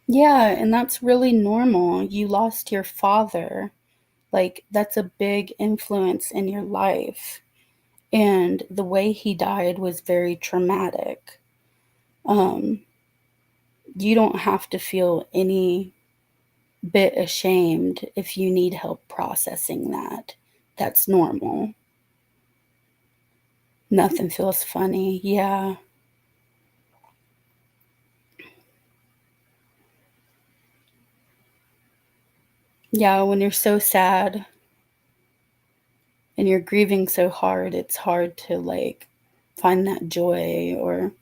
Yeah, and that's really normal. You lost your father. Like, that's a big influence in your life. And the way he died was very traumatic. Um, you don't have to feel any bit ashamed if you need help processing that. That's normal. Nothing feels funny. Yeah. Yeah, when you're so sad and you're grieving so hard, it's hard to like find that joy or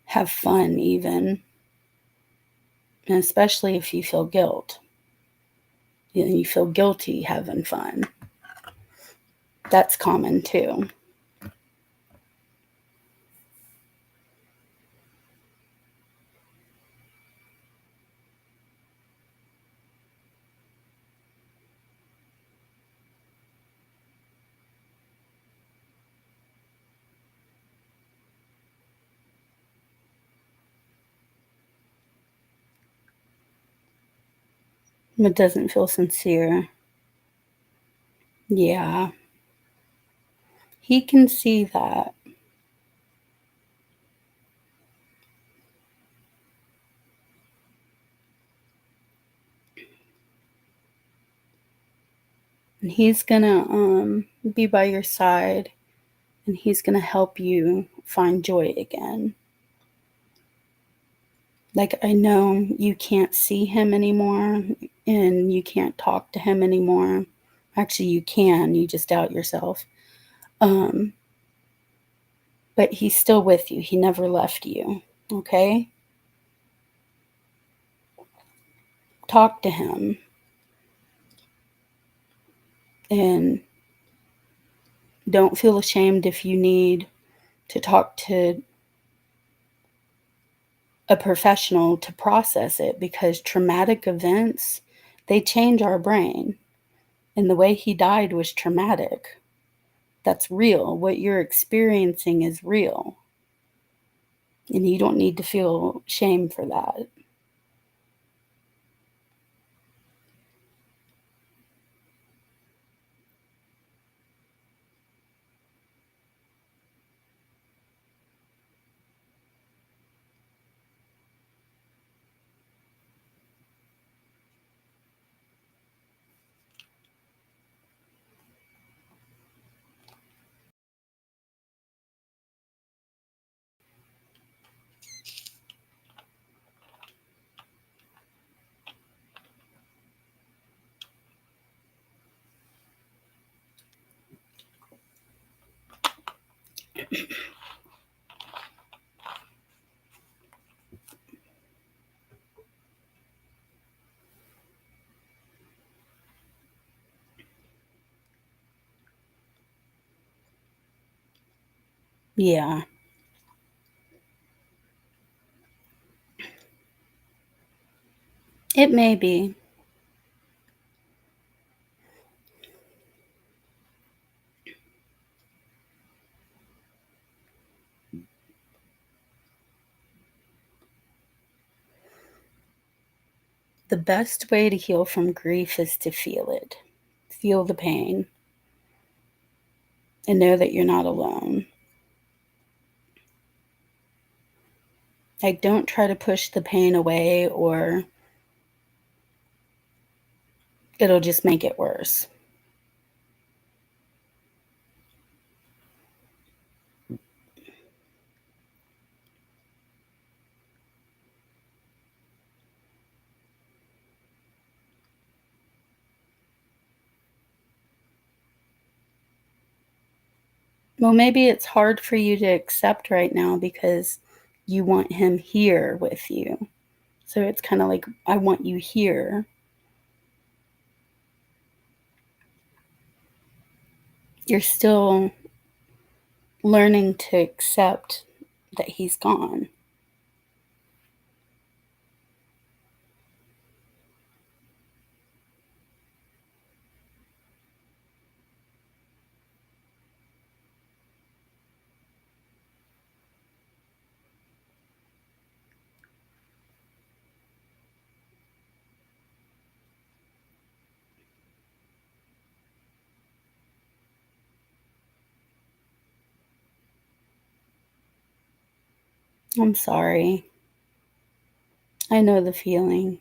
have fun, even. And especially if you feel guilt. You feel guilty having fun. That's common too. It doesn't feel sincere. Yeah. He can see that. And he's gonna be by your side and he's gonna help you find joy again. Like, I know you can't see him anymore. and you can't talk to him anymore. Actually, you can, you just doubt yourself. Um, but he's still with you. He never left you. Okay? Talk to him and don't feel ashamed if you need to talk to a professional to process it, because traumatic events, they change our brain. And the way he died was traumatic. That's real. What you're experiencing is real. And you don't need to feel shame for that. Yeah, it may be. The best way to heal from grief is to feel it. Feel the pain and know that you're not alone. Like, don't try to push the pain away, or it'll just make it worse. Well, maybe it's hard for you to accept right now because you want him here with you. So it's kind of like, I want you here. You're still learning to accept that he's gone. I'm sorry. I know the feeling.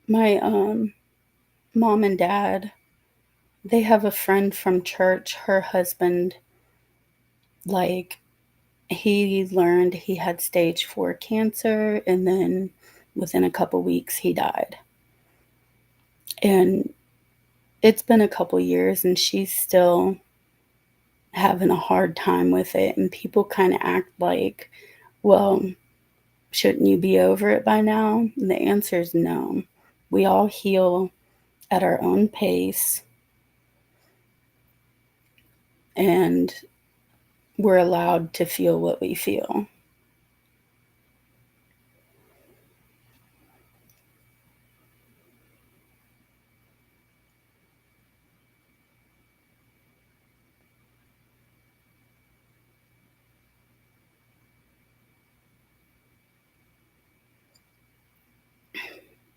My mom and dad, they have a friend from church. Her husband, like, he learned he had stage 4 cancer, and then within a couple weeks he died. And it's been a couple years and she's still having a hard time with it, and people kind of act like, well, shouldn't you be over it by now? And the answer is no. We all heal at our own pace, and we're allowed to feel what we feel.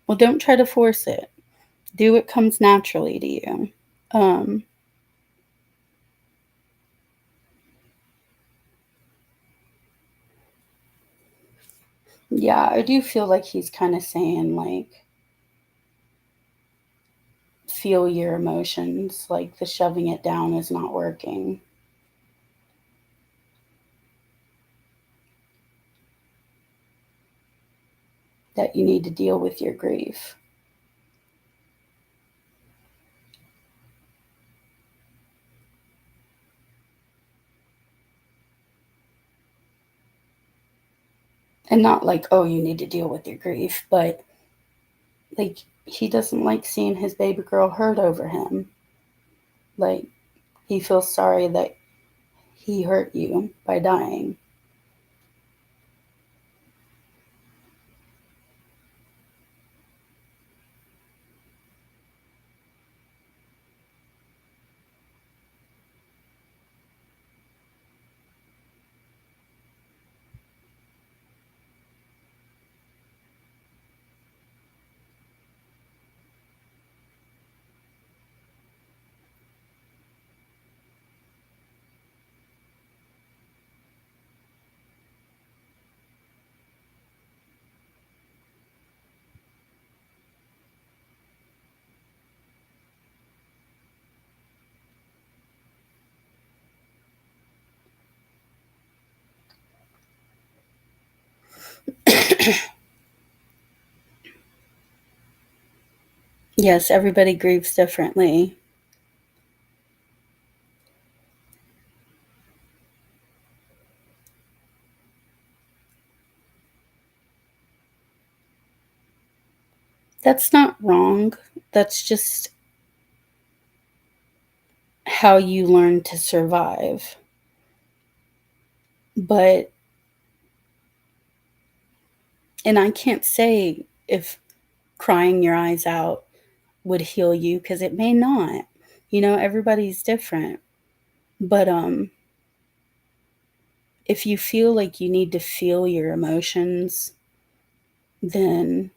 Well, don't try to force it. Do what comes naturally to you. Um, Yeah, I do feel like he's kind of saying, like, feel your emotions. Like, the shoving it down is not working. That you need to deal with your grief. And not like, oh, you need to deal with your grief, but like, he doesn't like seeing his baby girl hurt over him. Like, he feels sorry that he hurt you by dying. Yes, everybody grieves differently. That's not wrong. That's just how you learn to survive. But, and I can't say if crying your eyes out would heal you because it may not. You know, everybody's different. But if you feel like you need to feel your emotions, then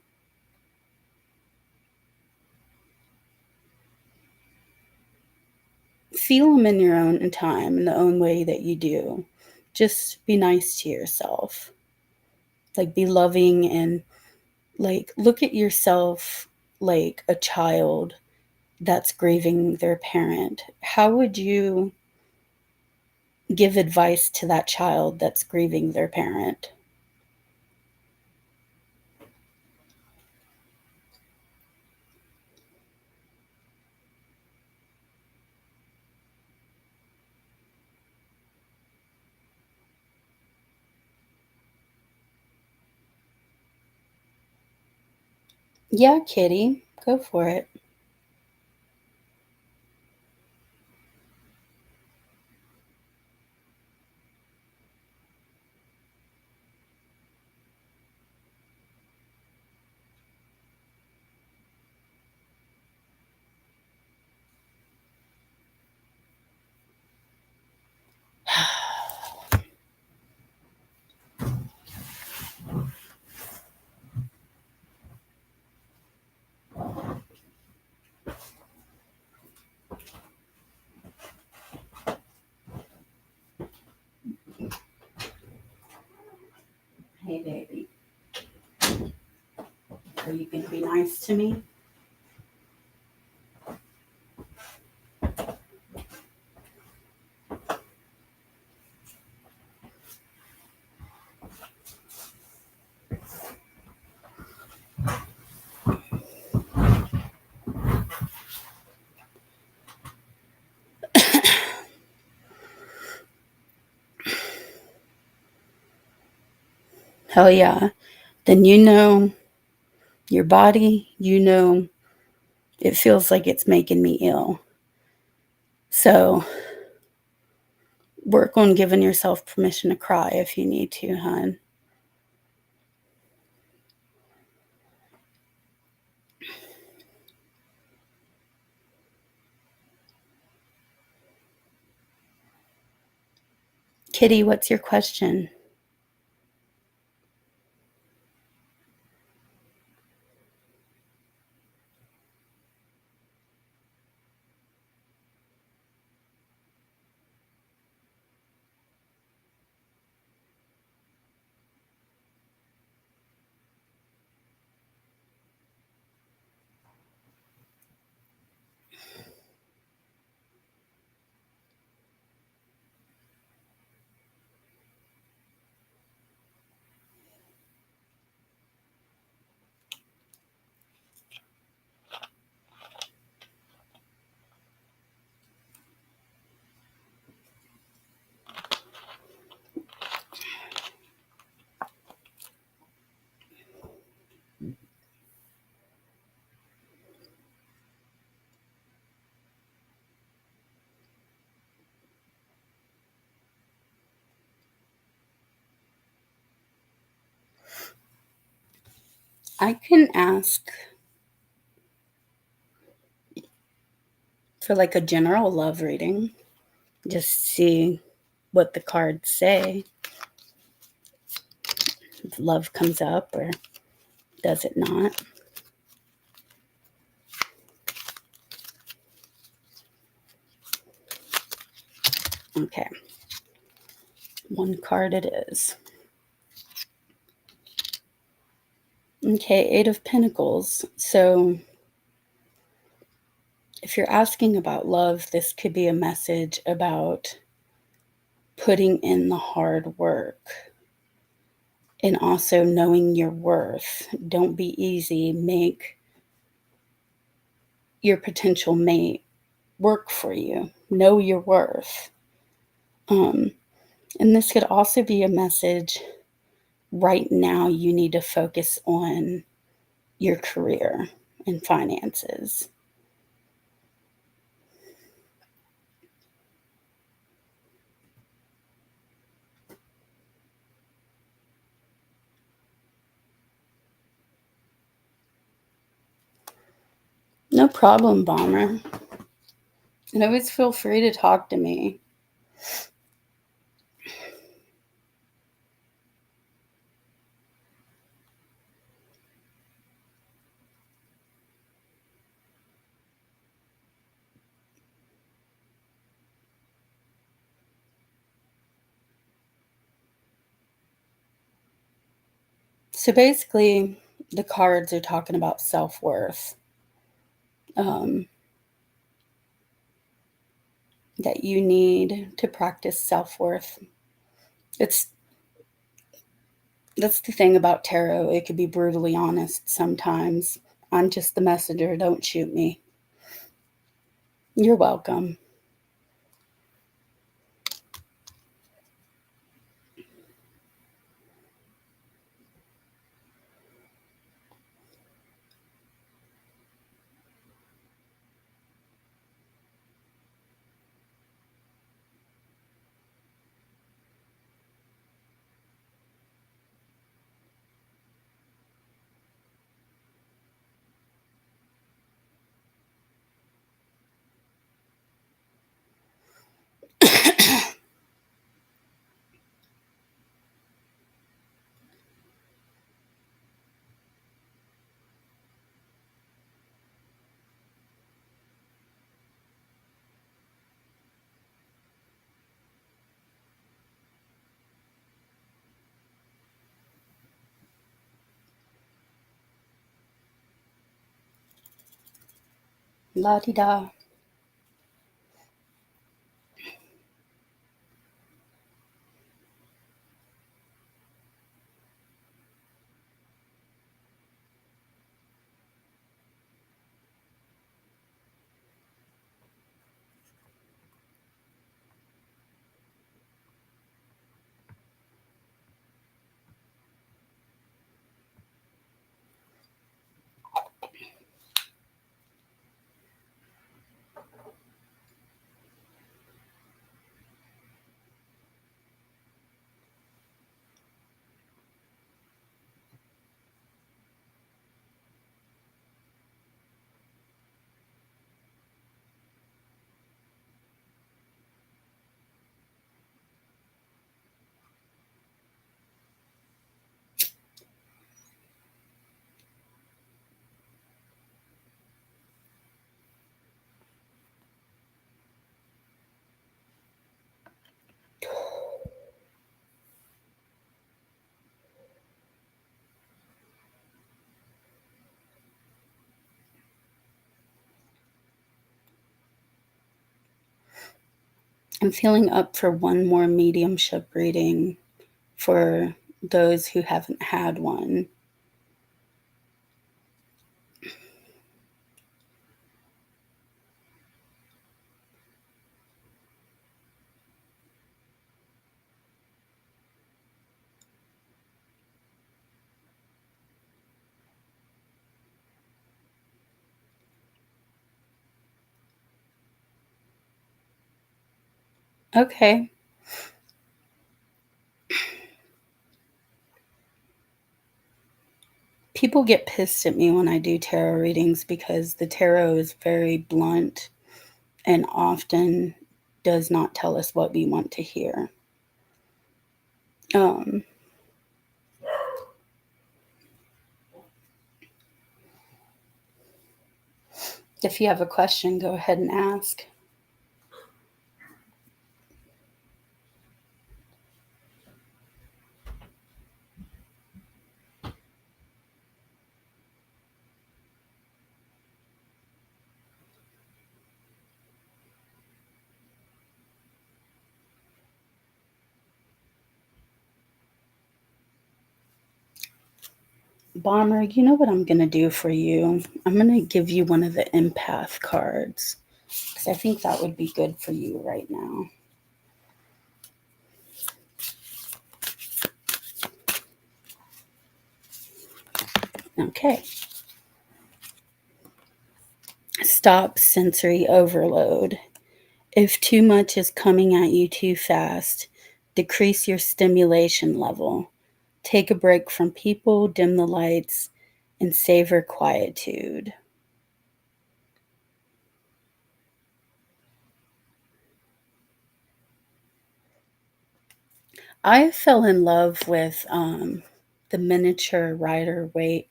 feel them in your own time, in the own way that you do. Just be nice to yourself. Like, be loving and, like, look at yourself like a child that's grieving their parent. How would you give advice to that child that's grieving their parent? Yeah, kitty, go for it. Hey, baby, are you going to be nice to me? Hell yeah. Then you know your body, you know it feels like it's making me ill. So work on giving yourself permission to cry if you need to, hon. Kitty, what's your question? I can ask for like a general love reading, just see what the cards say. If love comes up or does it not? Okay. One card it is. Okay, Eight of Pentacles. So if you're asking about love, this could be a message about putting in the hard work and also knowing your worth. Don't be easy. Make your potential mate work for you. Know your worth. And this could also be a message right now you need to focus on your career and finances. No problem, Bomber. And always feel free to talk to me. So basically, the cards are talking about self-worth. That you need to practice self-worth. It's That's the thing about tarot. It could be brutally honest sometimes. I'm just the messenger. Don't shoot me. You're welcome. La di da. I'm feeling up for one more mediumship reading for those who haven't had one. Okay. People get pissed at me when I do tarot readings because the tarot is very blunt and often does not tell us what we want to hear. Um, if you have a question, go ahead and ask. Bomber, you know what I'm going to do for you? I'm going to give you one of the empath cards because I think that would be good for you right now. Okay. Stop sensory overload. If too much is coming at you too fast, decrease your stimulation level. Take a break from people, dim the lights, and savor quietude. I fell in love with the miniature Rider Waite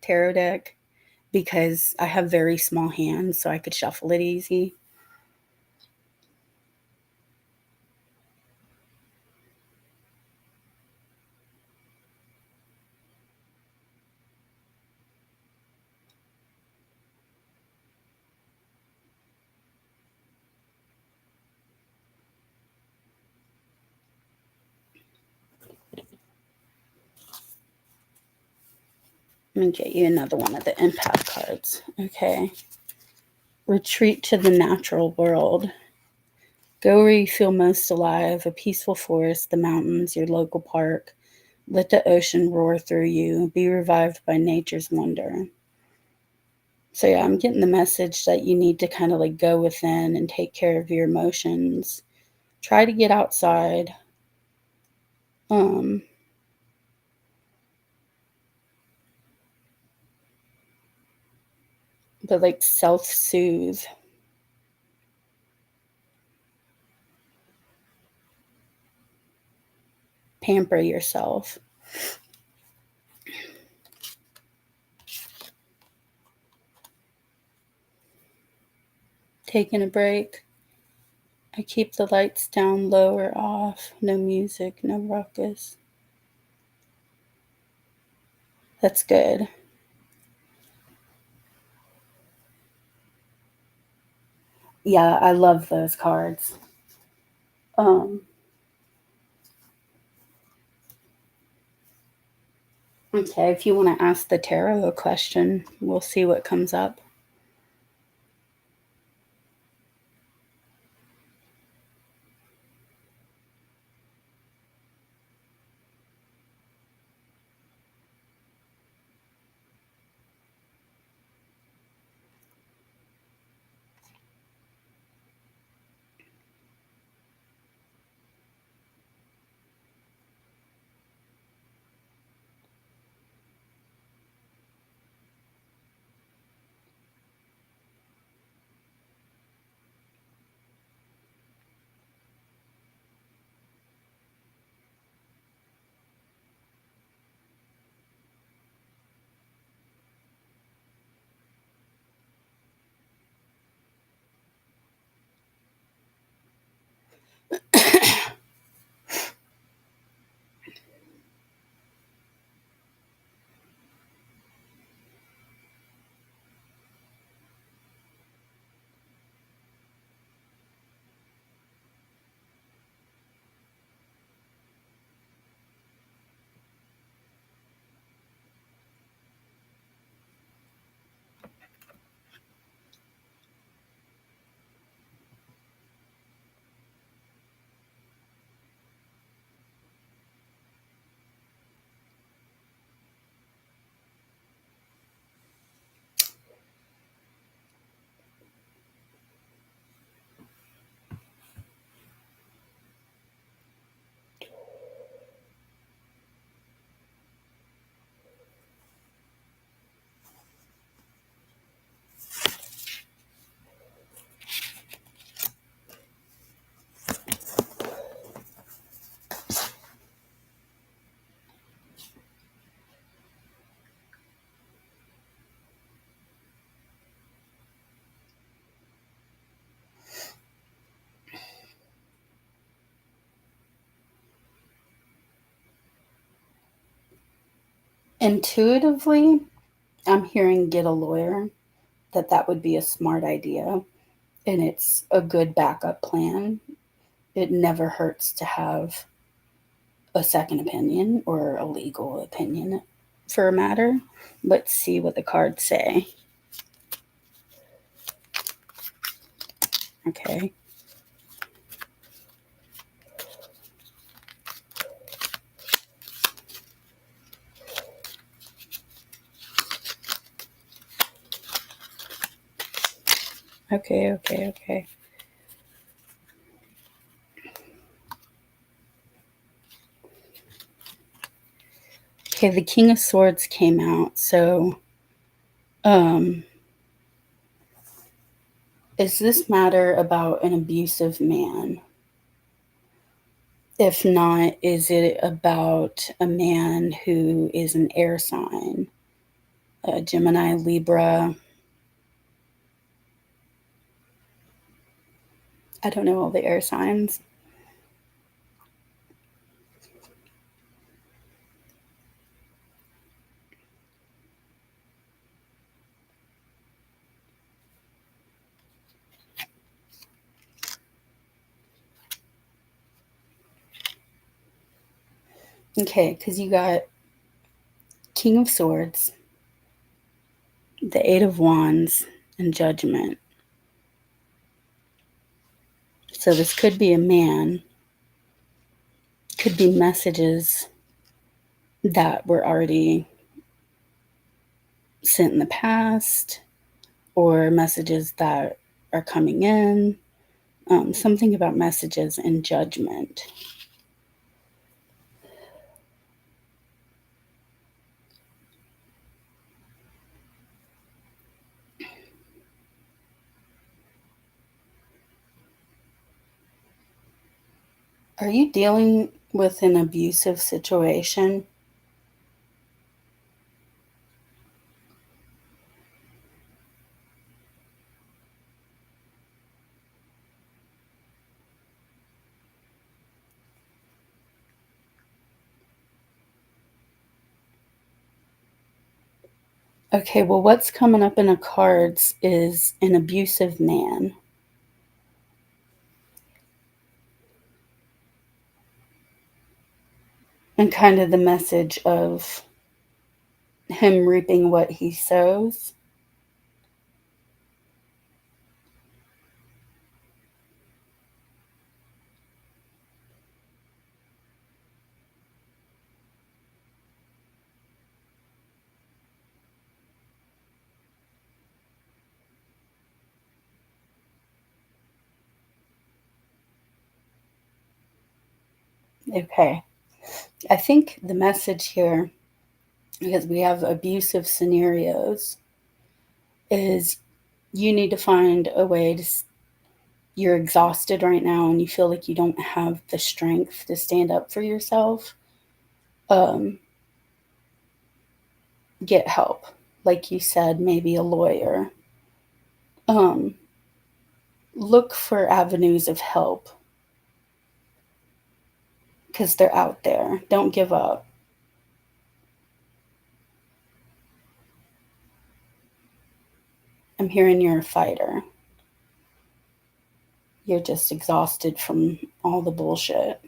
tarot deck because I have very small hands, so I could shuffle it easy. Let me get you another one of the empath cards. Okay. Retreat to the natural world. Go where you feel most alive, a peaceful forest, the mountains, your local park. Let the ocean roar through you. Be revived by nature's wonder. So, yeah, I'm getting the message that you need to kind of like go within and take care of your emotions. Try to get outside. Um, but like self soothe, pamper yourself. Taking a break. I keep the lights down low or off. No music, no ruckus. That's good. Yeah, I love those cards. Um, okay, if you want to ask the tarot a question, we'll see what comes up. Intuitively, I'm hearing get a lawyer, that would be a smart idea, and it's a good backup plan. It never hurts to have a second opinion or a legal opinion for a matter. Let's see what the cards say. Okay. Okay. Okay, the King of Swords came out. So, is this matter about an abusive man? If not, is it about a man who is an air sign? Gemini, Libra. I don't know all the air signs. Okay, because you got King of Swords, the Eight of Wands, and Judgment. So this could be a man, could be messages that were already sent in the past, or messages that are coming in. Something about messages and judgment. Are you dealing with an abusive situation? Okay, well, what's coming up in the cards is an abusive man. And kind of the message of him reaping what he sows. Okay. I think the message here, because we have abusive scenarios, is you need to find a way to. You're exhausted right now and you feel like you don't have the strength to stand up for yourself. Um, get help. Like you said, maybe a lawyer. Um, look for avenues of help because they're out there. Don't give up. I'm hearing you're a fighter. You're just exhausted from all the bullshit.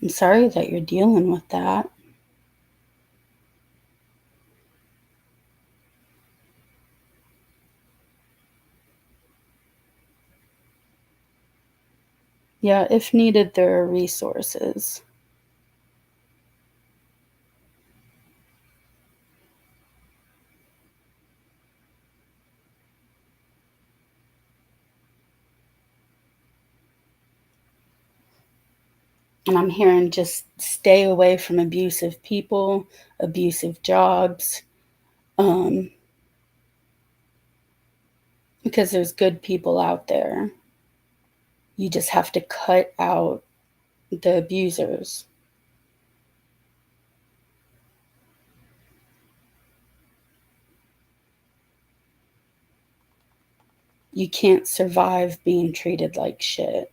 I'm sorry that you're dealing with that. Yeah, if needed, there are resources. And I'm hearing just stay away from abusive people, abusive jobs, um, because there's good people out there. You just have to cut out the abusers. You can't survive being treated like shit.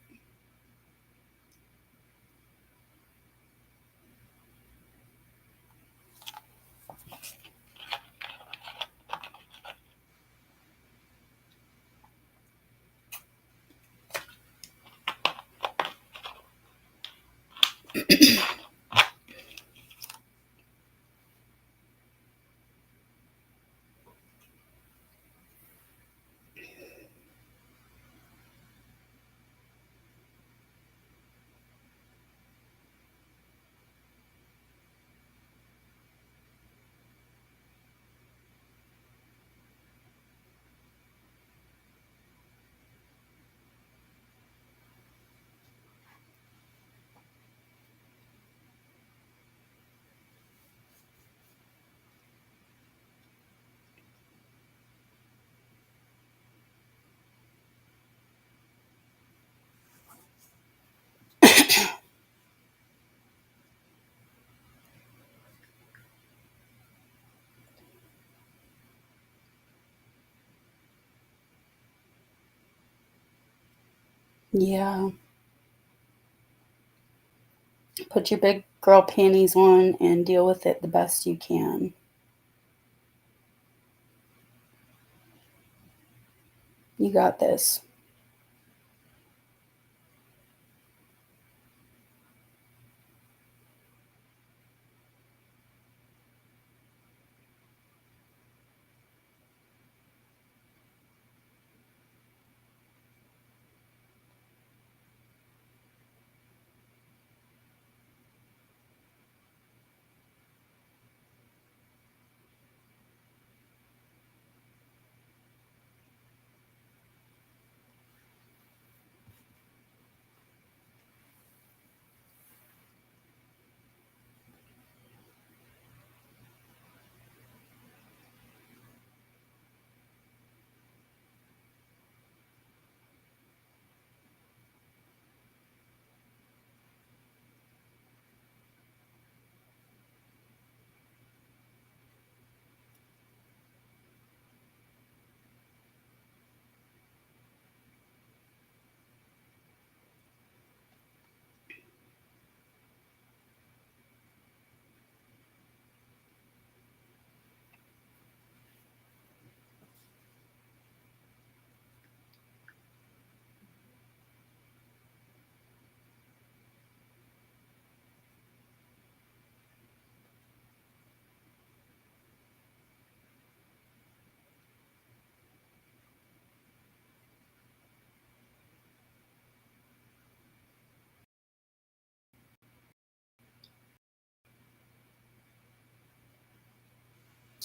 Yeah. Put your big girl panties on and deal with it the best you can. You got this.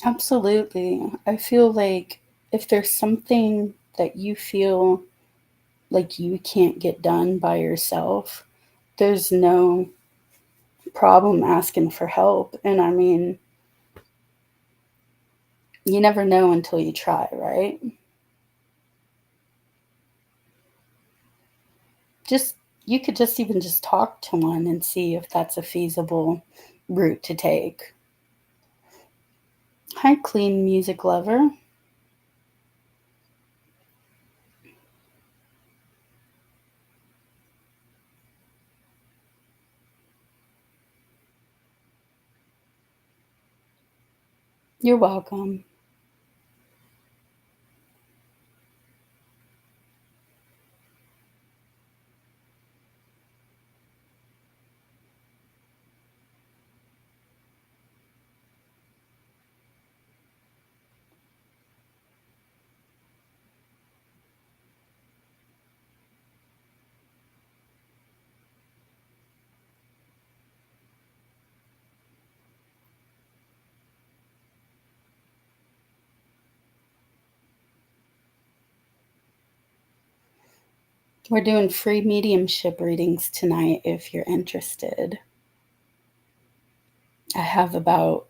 Absolutely. I feel like if there's something that you feel like you can't get done by yourself, there's no problem asking for help. And I mean, you never know until you try, right? Just you could just even just talk to one and see if that's a feasible route to take. Hi, clean music lover. You're welcome. We're doing free mediumship readings tonight if you're interested. I have about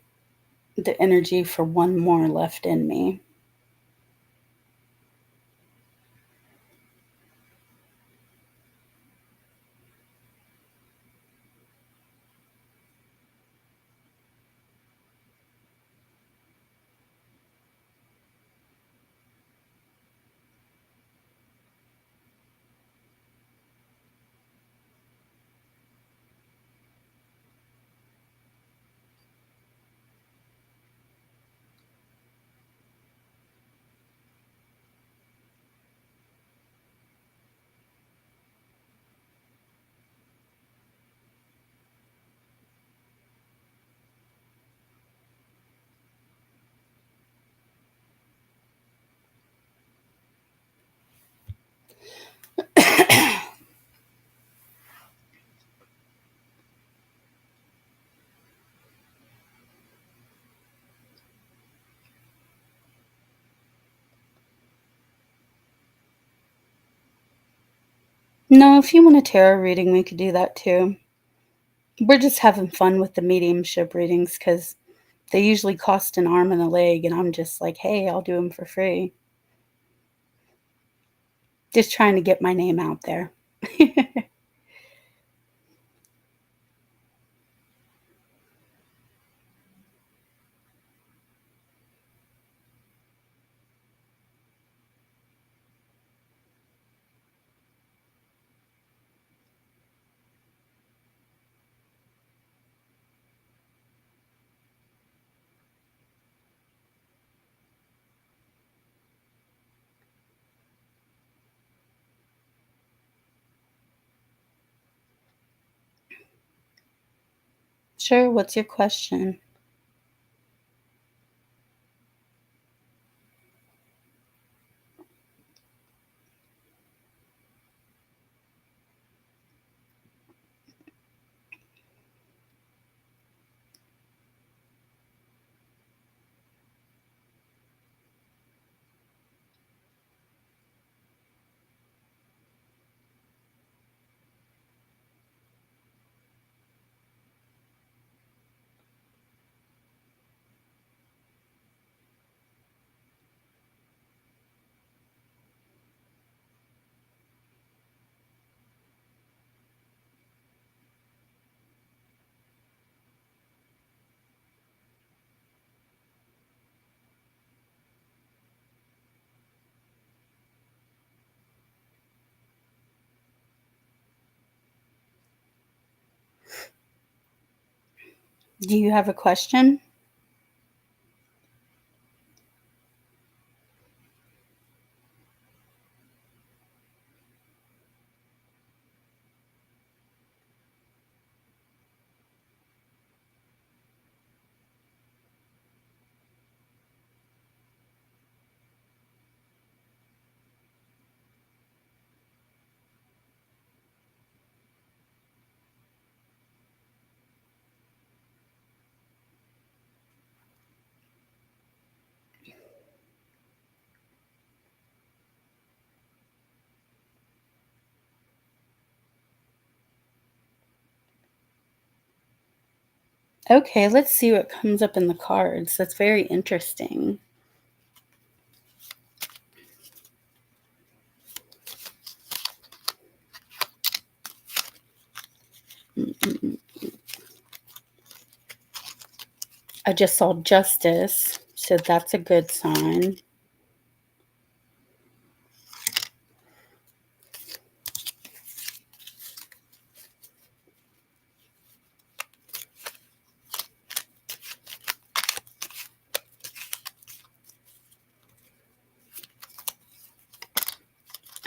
the energy for one more left in me. No, if you want a tarot reading, we could do that too. We're just having fun with the mediumship readings because they usually cost an arm and a leg, and I'm just like, hey, I'll do them for free. Just trying to get my name out there. Sure, what's your question? Do you have a question? Okay, let's see what comes up in the cards. That's very interesting. I just saw justice, so that's a good sign.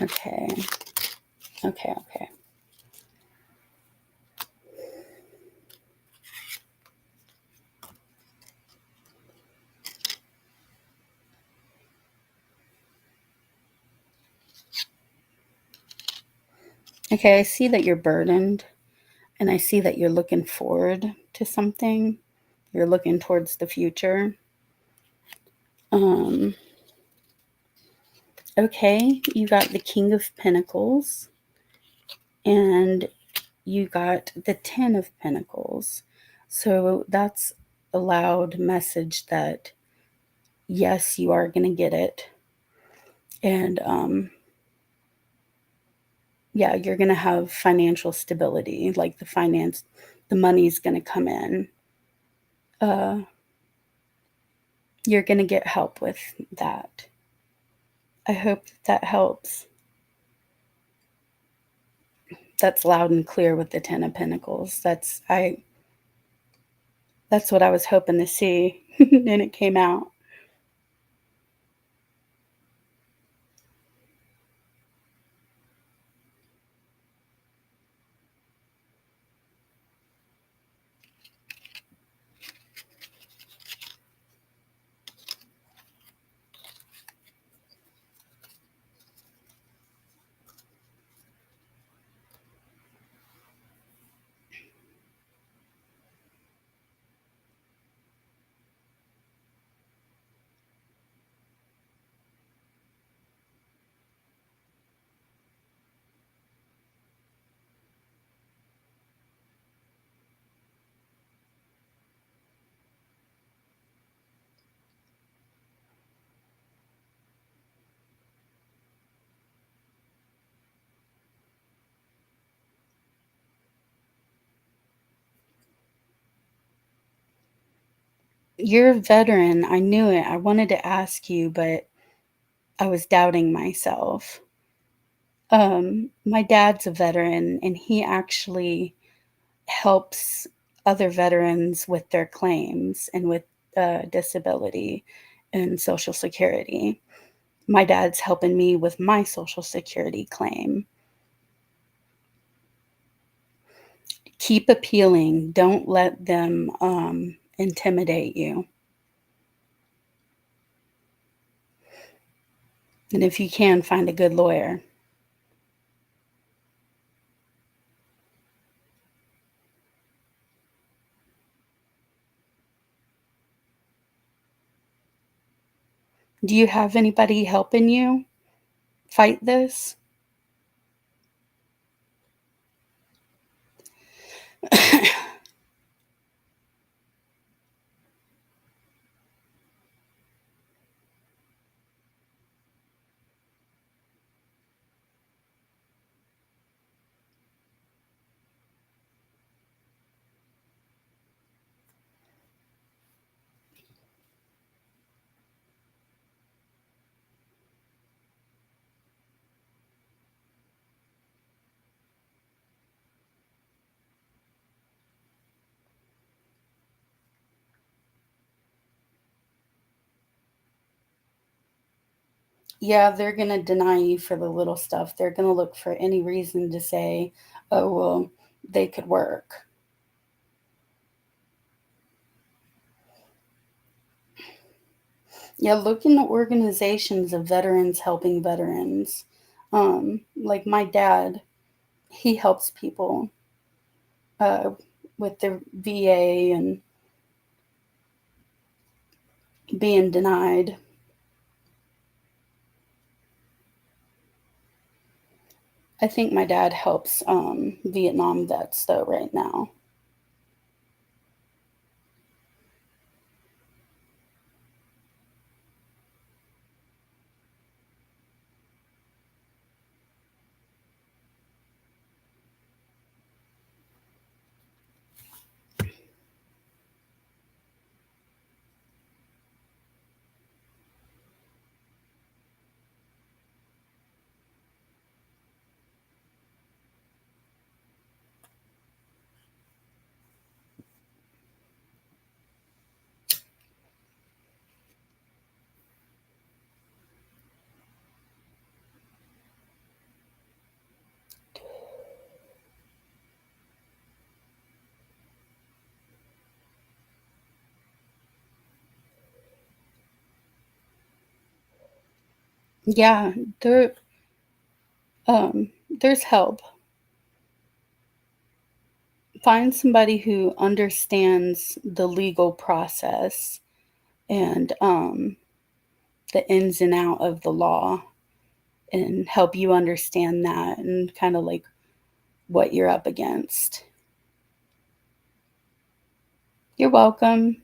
Okay. Okay. Okay, I see that you're burdened, and I see that you're looking forward to something. You're looking towards the future. Um, okay, you got the King of Pentacles. and you got the Ten of Pentacles. So that's a loud message that yes, you are going to get it. And yeah, you're going to have financial stability, like the money's going to come in. Uh, you're going to get help with that. I hope that helps. That's loud and clear with the Ten of Pentacles. That's what I was hoping to see, and it came out. You're a veteran. I knew it. I wanted to ask you, but I was doubting myself. My dad's a veteran, and he actually helps other veterans with their claims and with disability and Social Security. My dad's helping me with my Social Security claim. Keep appealing. Don't let them intimidate you. And if you can, find a good lawyer. Do you have anybody helping you fight this? Yeah, they're going to deny you for the little stuff. They're going to look for any reason to say, oh, well, they could work. Yeah, look in the organizations of veterans helping veterans. Like my dad, he helps people uh, with their VA and being denied. I think my dad helps Vietnam vets though right now. Yeah, there's help. Find somebody who understands the legal process and the ins and out of the law and help you understand that and kind of like what you're up against. You're welcome.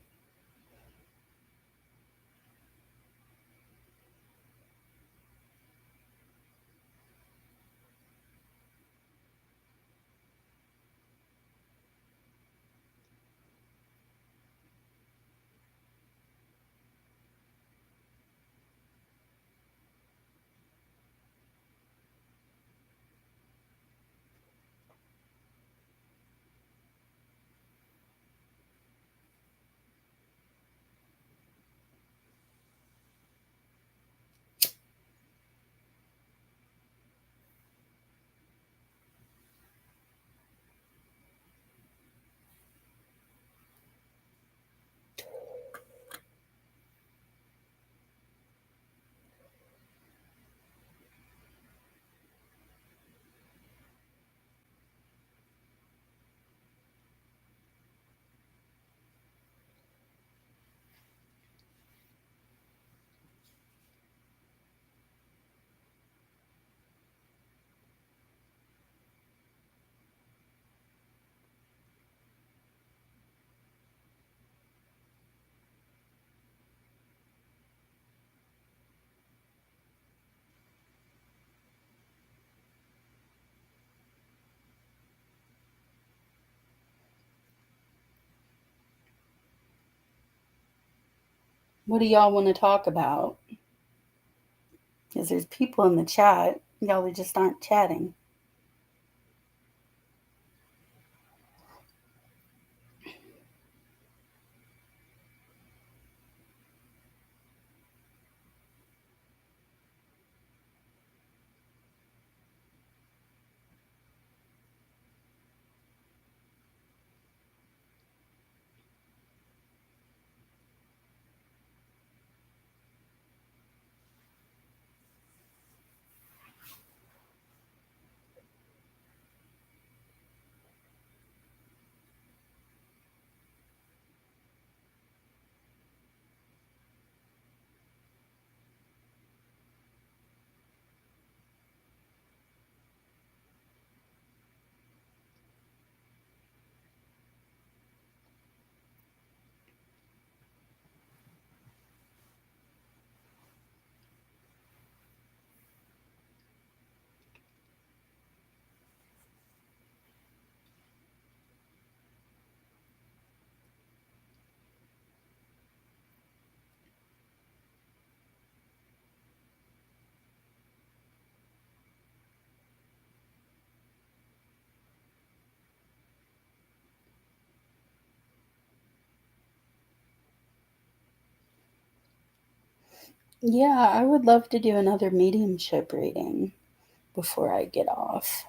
What do y'all want to talk about? Because there's people in the chat. Y'all just aren't chatting. Yeah, I would love to do another mediumship reading before I get off.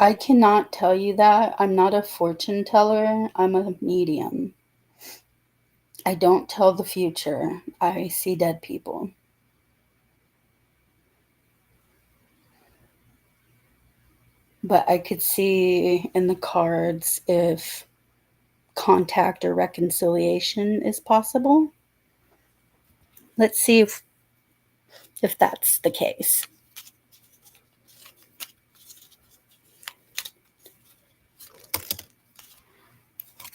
I cannot tell you that. I'm not a fortune teller. I'm a medium. I don't tell the future. I see dead people. But I could see in the cards if contact or reconciliation is possible. Let's see if that's the case.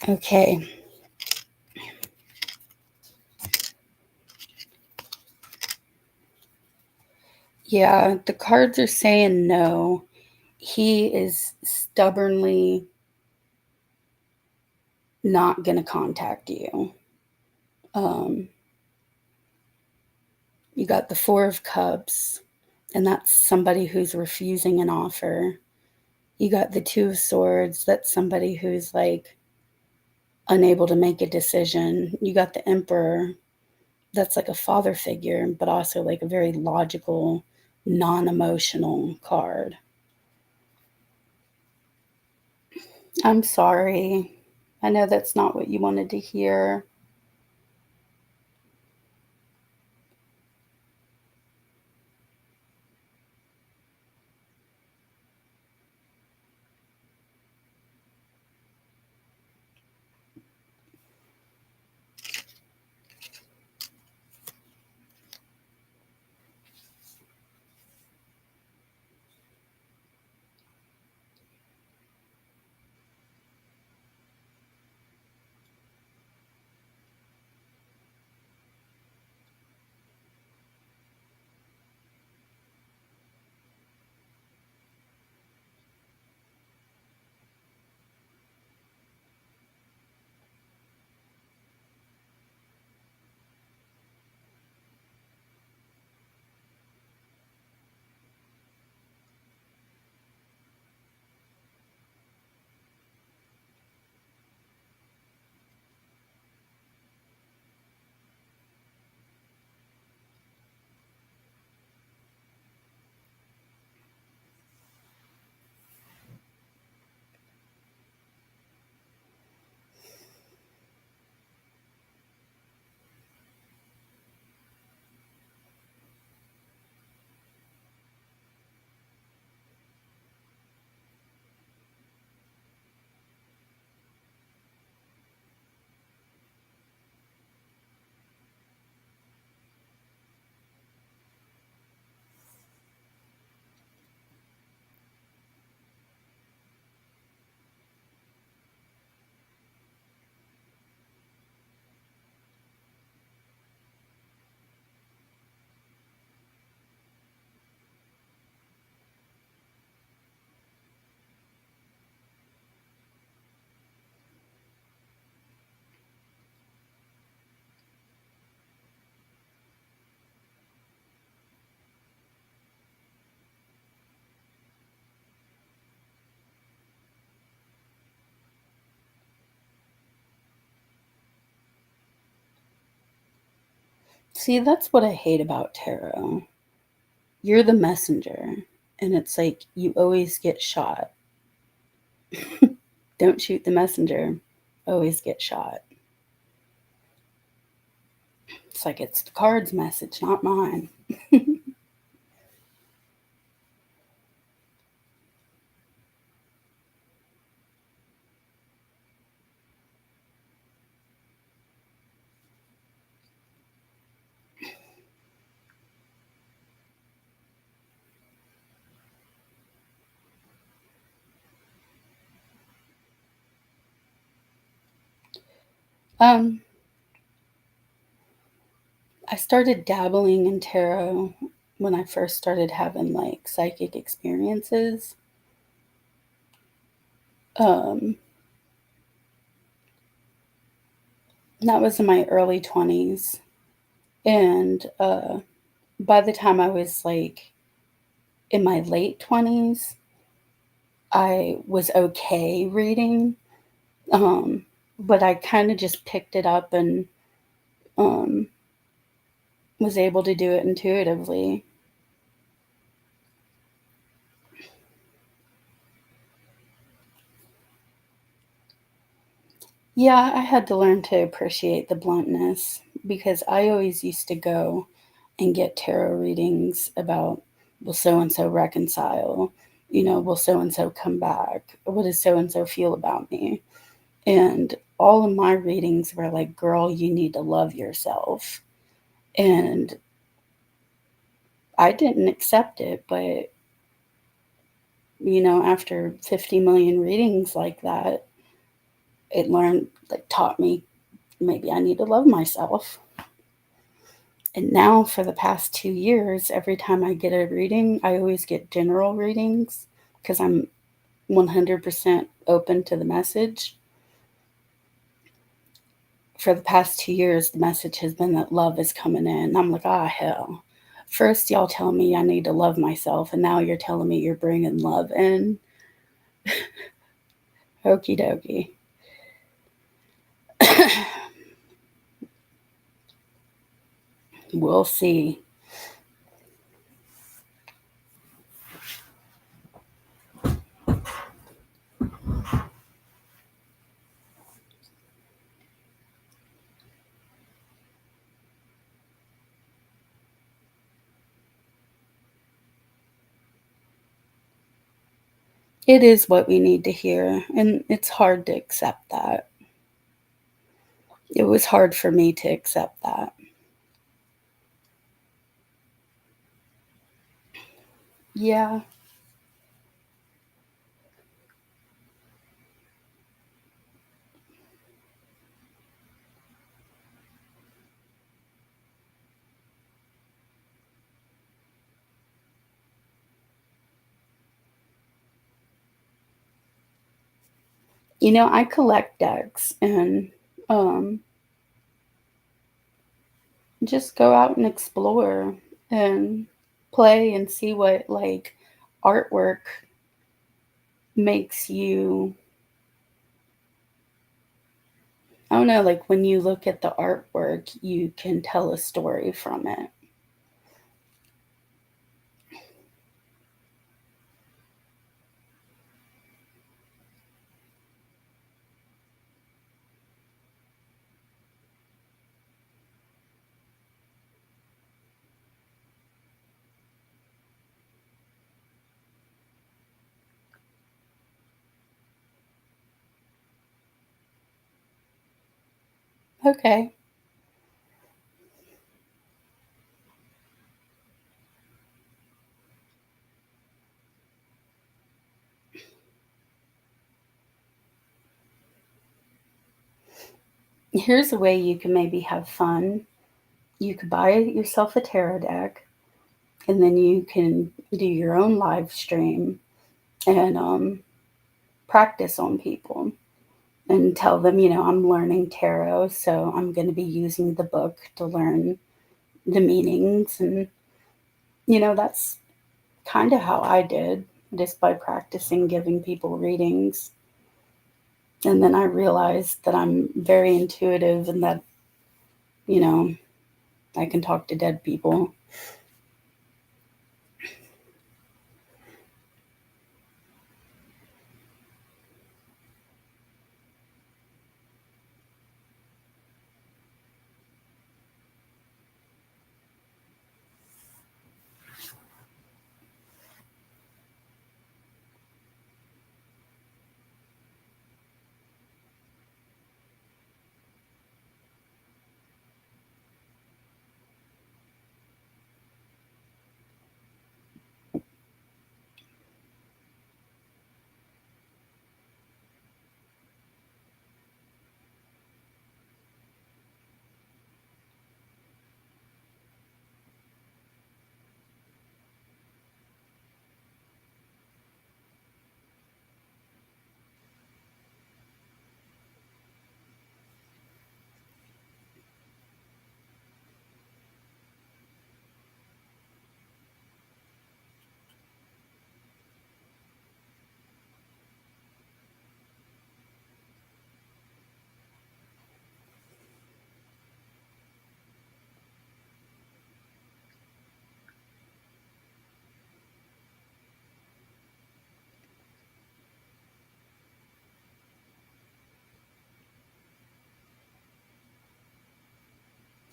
Okay. Yeah, the cards are saying no. He is stubbornly not going to contact you. Um, you got the Four of Cups, and that's somebody who's refusing an offer. You got the Two of Swords, that's somebody who's like unable to make a decision. You got the Emperor, that's like a father figure, but also like a very logical, non emotional card. I'm sorry. I know that's not what you wanted to hear. See, that's what I hate about tarot. You're the messenger, and it's like you always get shot. Don't shoot the messenger, always get shot. It's like it's the card's message, not mine. Um, I started dabbling in tarot when I first started having like psychic experiences. Um, that was in my early 20s. And by the time I was like in my late 20s, I was okay reading. Um, but I kind of just picked it up and um, was able to do it intuitively. Yeah, I had to learn to appreciate the bluntness because I always used to go and get tarot readings about, will so and so reconcile? Will so and so come back? What does so and so feel about me? And all of my readings were like, girl, you need to love yourself. And I didn't accept it, but after 50 million readings like that, it taught me maybe I need to love myself. And now for the past 2 years, every time I get a reading, I always get general readings because I'm 100% open to the message. For the past 2 years, the message has been that love is coming in. I'm like, ah, hell. First, y'all tell me I need to love myself, and now you're telling me you're bringing love in. Okie dokie. We'll see. It is what we need to hear, and it's hard to accept that. It was hard for me to accept that. Yeah. I collect decks and um, just go out and explore and play and see what like artwork makes you. I don't know, like when you look at the artwork, you can tell a story from it. Okay. Here's a way you can maybe have fun. You could buy yourself a tarot deck, and then you can do your own live stream and practice on people and tell them, I'm learning tarot, so I'm going to be using the book to learn the meanings. And, that's kind of how I did, just by practicing giving people readings. And then I realized that I'm very intuitive and that, you know, I can talk to dead people.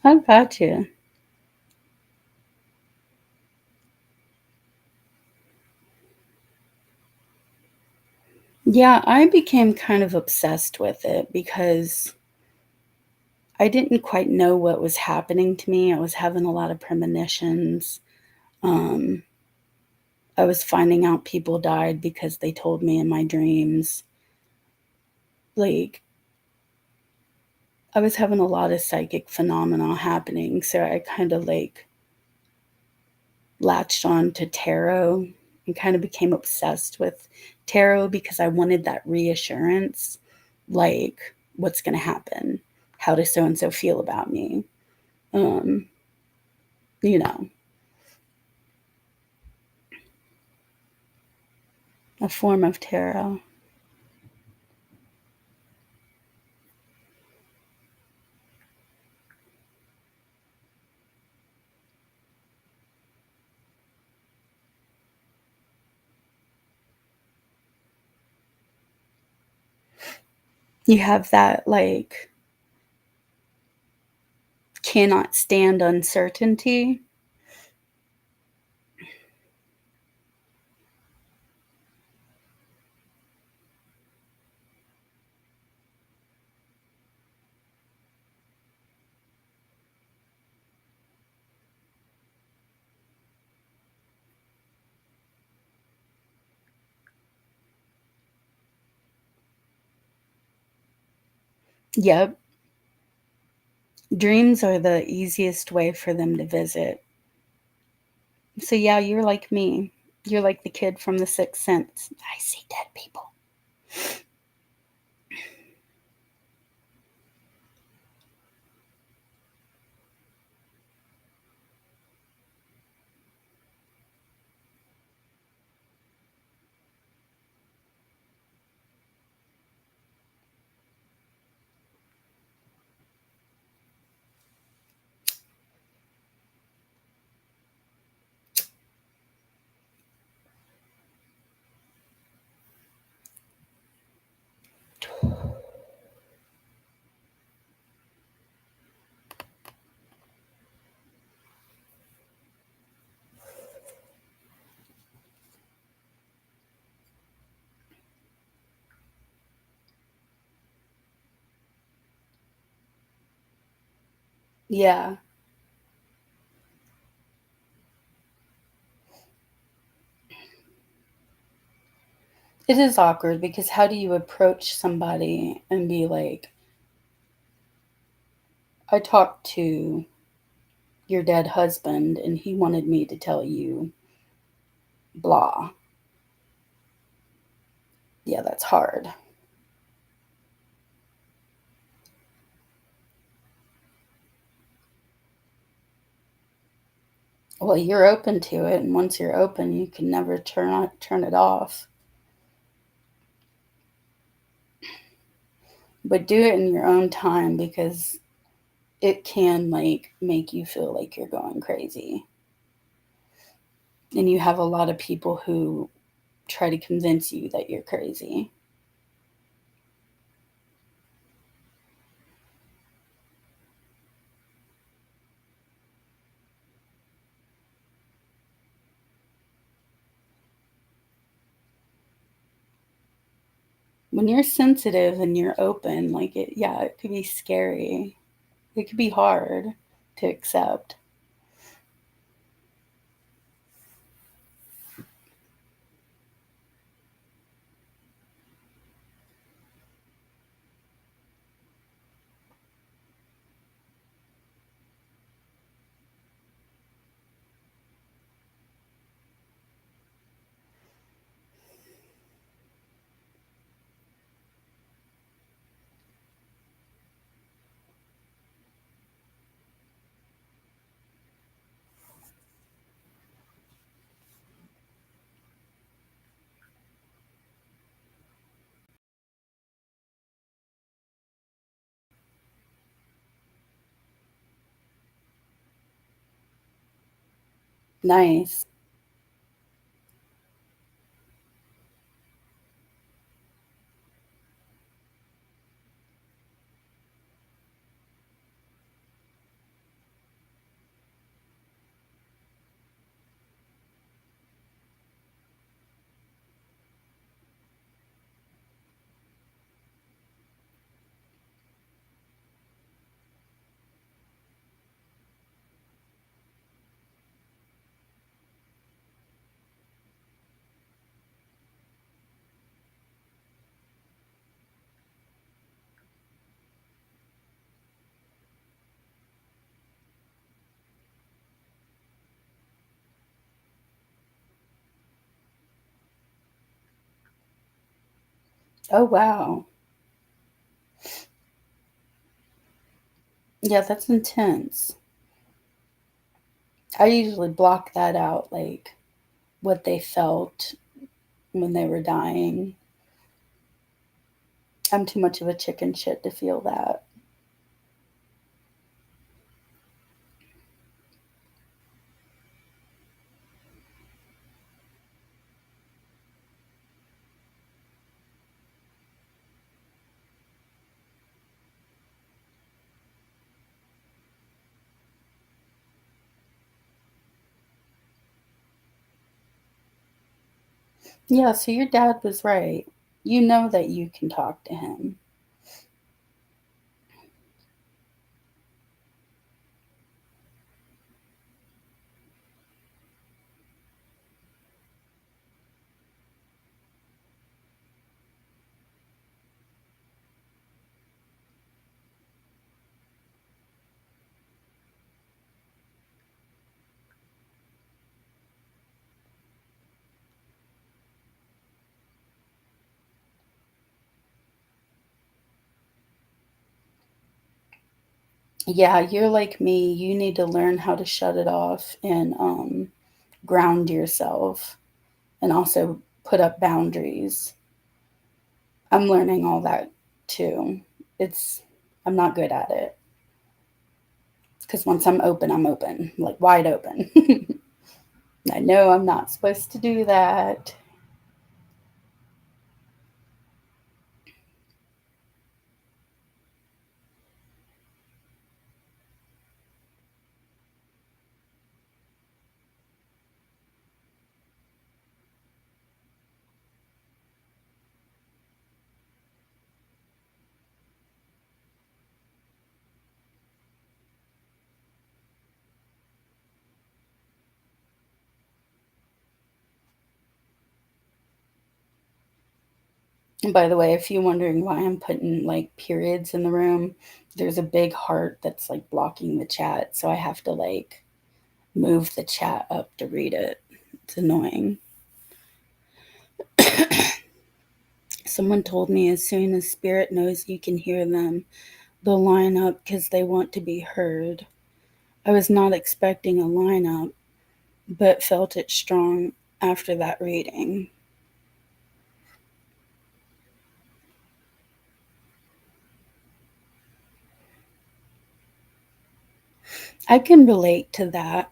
I got you. Yeah, I became kind of obsessed with it because I didn't quite know what was happening to me. I was having a lot of premonitions. Um, I was finding out people died because they told me in my dreams. Like, I was having a lot of psychic phenomena happening, so I kind of like latched on to tarot and kind of became obsessed with tarot because I wanted that reassurance, like what's going to happen, how does so and so feel about me, um, you know, a form of tarot. You have that like cannot stand uncertainty. Yep. Dreams are the easiest way for them to visit. So yeah, you're like me. You're like the kid from The Sixth Sense. I see dead people. Yeah. It is awkward because how do you approach somebody and be like, I talked to your dead husband and he wanted me to tell you blah. Yeah, that's hard. Well, you're open to it, and once you're open, you can never turn it off. But do it in your own time because it can like make you feel like you're going crazy. And you have a lot of people who try to convince you that you're crazy. When you're sensitive and you're open, like it, yeah, it could be scary. It could be hard to accept. Nice. Oh, wow. Yeah, that's intense. I usually block that out, like what they felt when they were dying. I'm too much of a chicken shit to feel that. Yeah, so your dad was right. You know that you can talk to him. Yeah, you're like me. You need to learn how to shut it off and ground yourself and also put up boundaries. I'm learning all that too. It's I'm not good at it because once I'm open, like wide open. I know I'm not supposed to do that. And by the way, if you're wondering why I'm putting like periods in the room, there's a big heart that's like blocking the chat, so I have to like move the chat up to read it. It's annoying. Someone told me as soon as spirit knows you can hear them, they'll line up because they want to be heard. I was not expecting a lineup, but felt it strong after that reading. I can relate to that,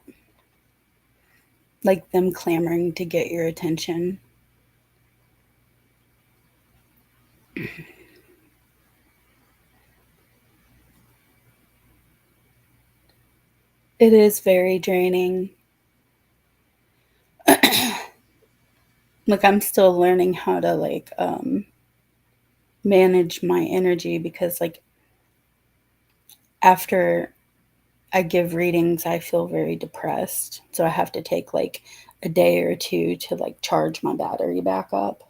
like them clamoring to get your attention. It is very draining. Like I'm still learning how to manage my energy because like after I give readings I feel very depressed. So I have to take like a day or two to like charge my battery back up.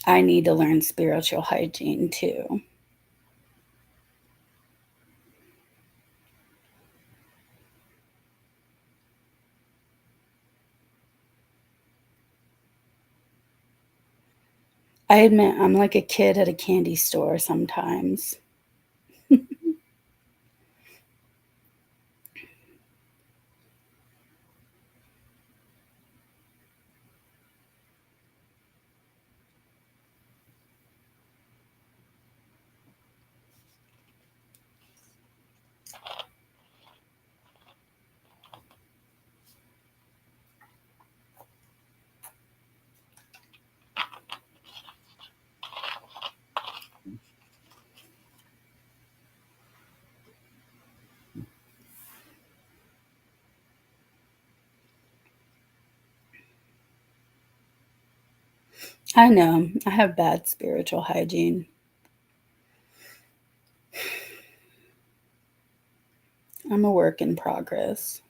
I need to learn spiritual hygiene too. I admit I'm like a kid at a candy store sometimes. I know I have bad spiritual hygiene. I'm a work in progress.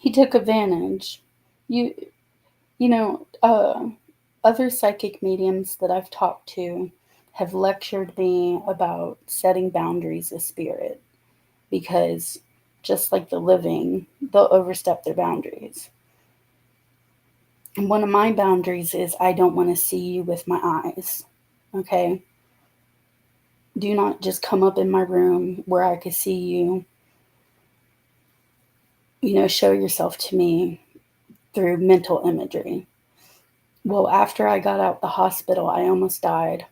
He took advantage. You you know, other psychic mediums that I've talked to have lectured me about setting boundaries of spirit because just like the living, they'll overstep their boundaries. And one of my boundaries is I don't want to see you with my eyes. Okay? Do not just come up in my room where I could see you, show yourself to me through mental imagery. Well, after I got out the hospital, I almost died.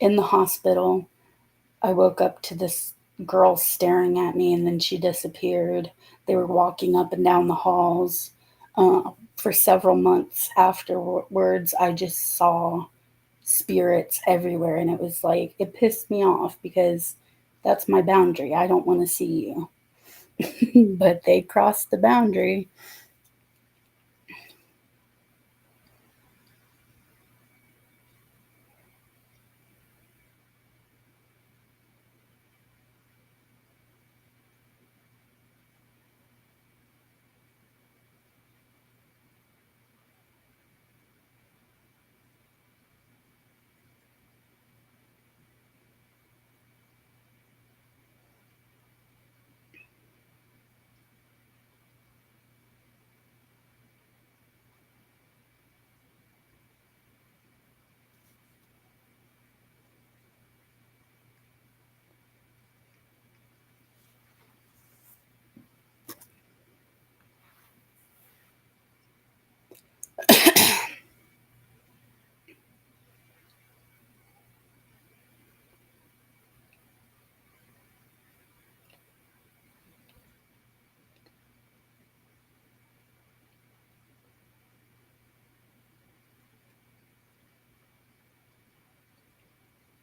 In the hospital, I woke up to this girl staring at me and then she disappeared. They were walking up and down the halls. For several months afterwards, I just saw spirits everywhere and it was like, it pissed me off because that's my boundary. I don't want to see you. But they crossed the boundary.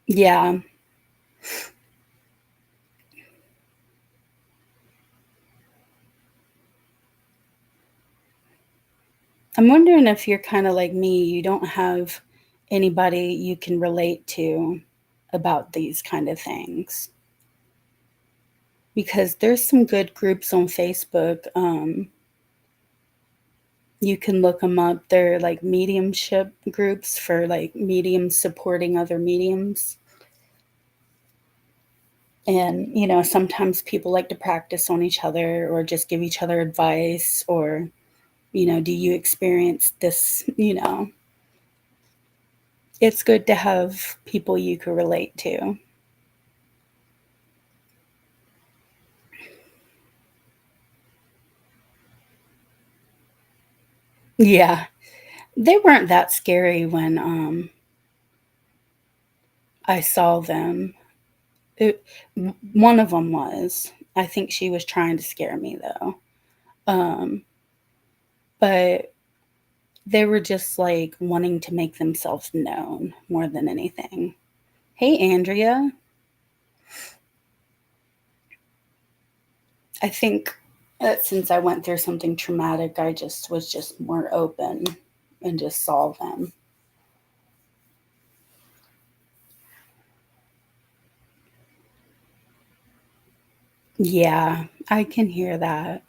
Yeah. I'm wondering if you're kind of like me, you don't have anybody you can relate to about these kind of things. Because there's some good groups on Facebook. You can look them up. They're like mediumship groups for like mediums supporting other mediums. And, sometimes people like to practice on each other or just give each other advice or, do you experience this? It's good to have people you can relate to. Yeah. They weren't that scary when I saw them. It, one of them was. I think she was trying to scare me though. Um, but they were just like wanting to make themselves known more than anything. Hey, Andrea. I think that since I went through something traumatic, I just was just more open and just saw them. Yeah, I can hear that.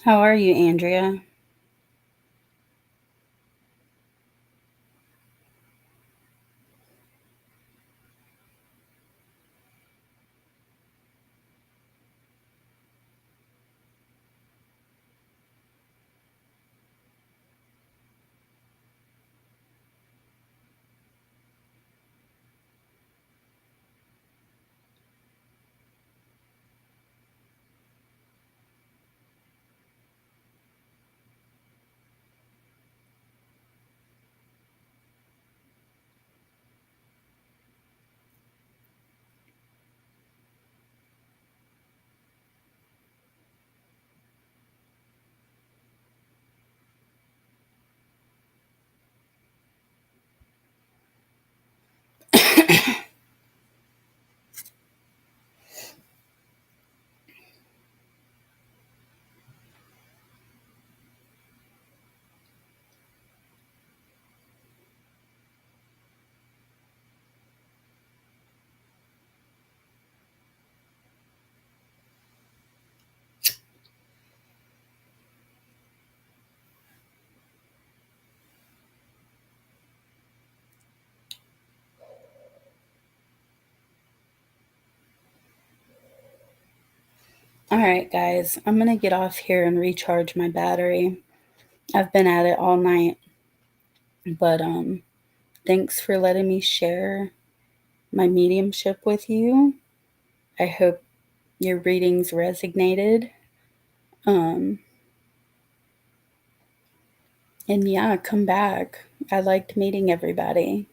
How are you, Andrea? All right, guys, I'm going to get off here and recharge my battery. I've been at it all night, but thanks for letting me share my mediumship with you. I hope your readings resonated. Um and yeah, come back. I liked meeting everybody.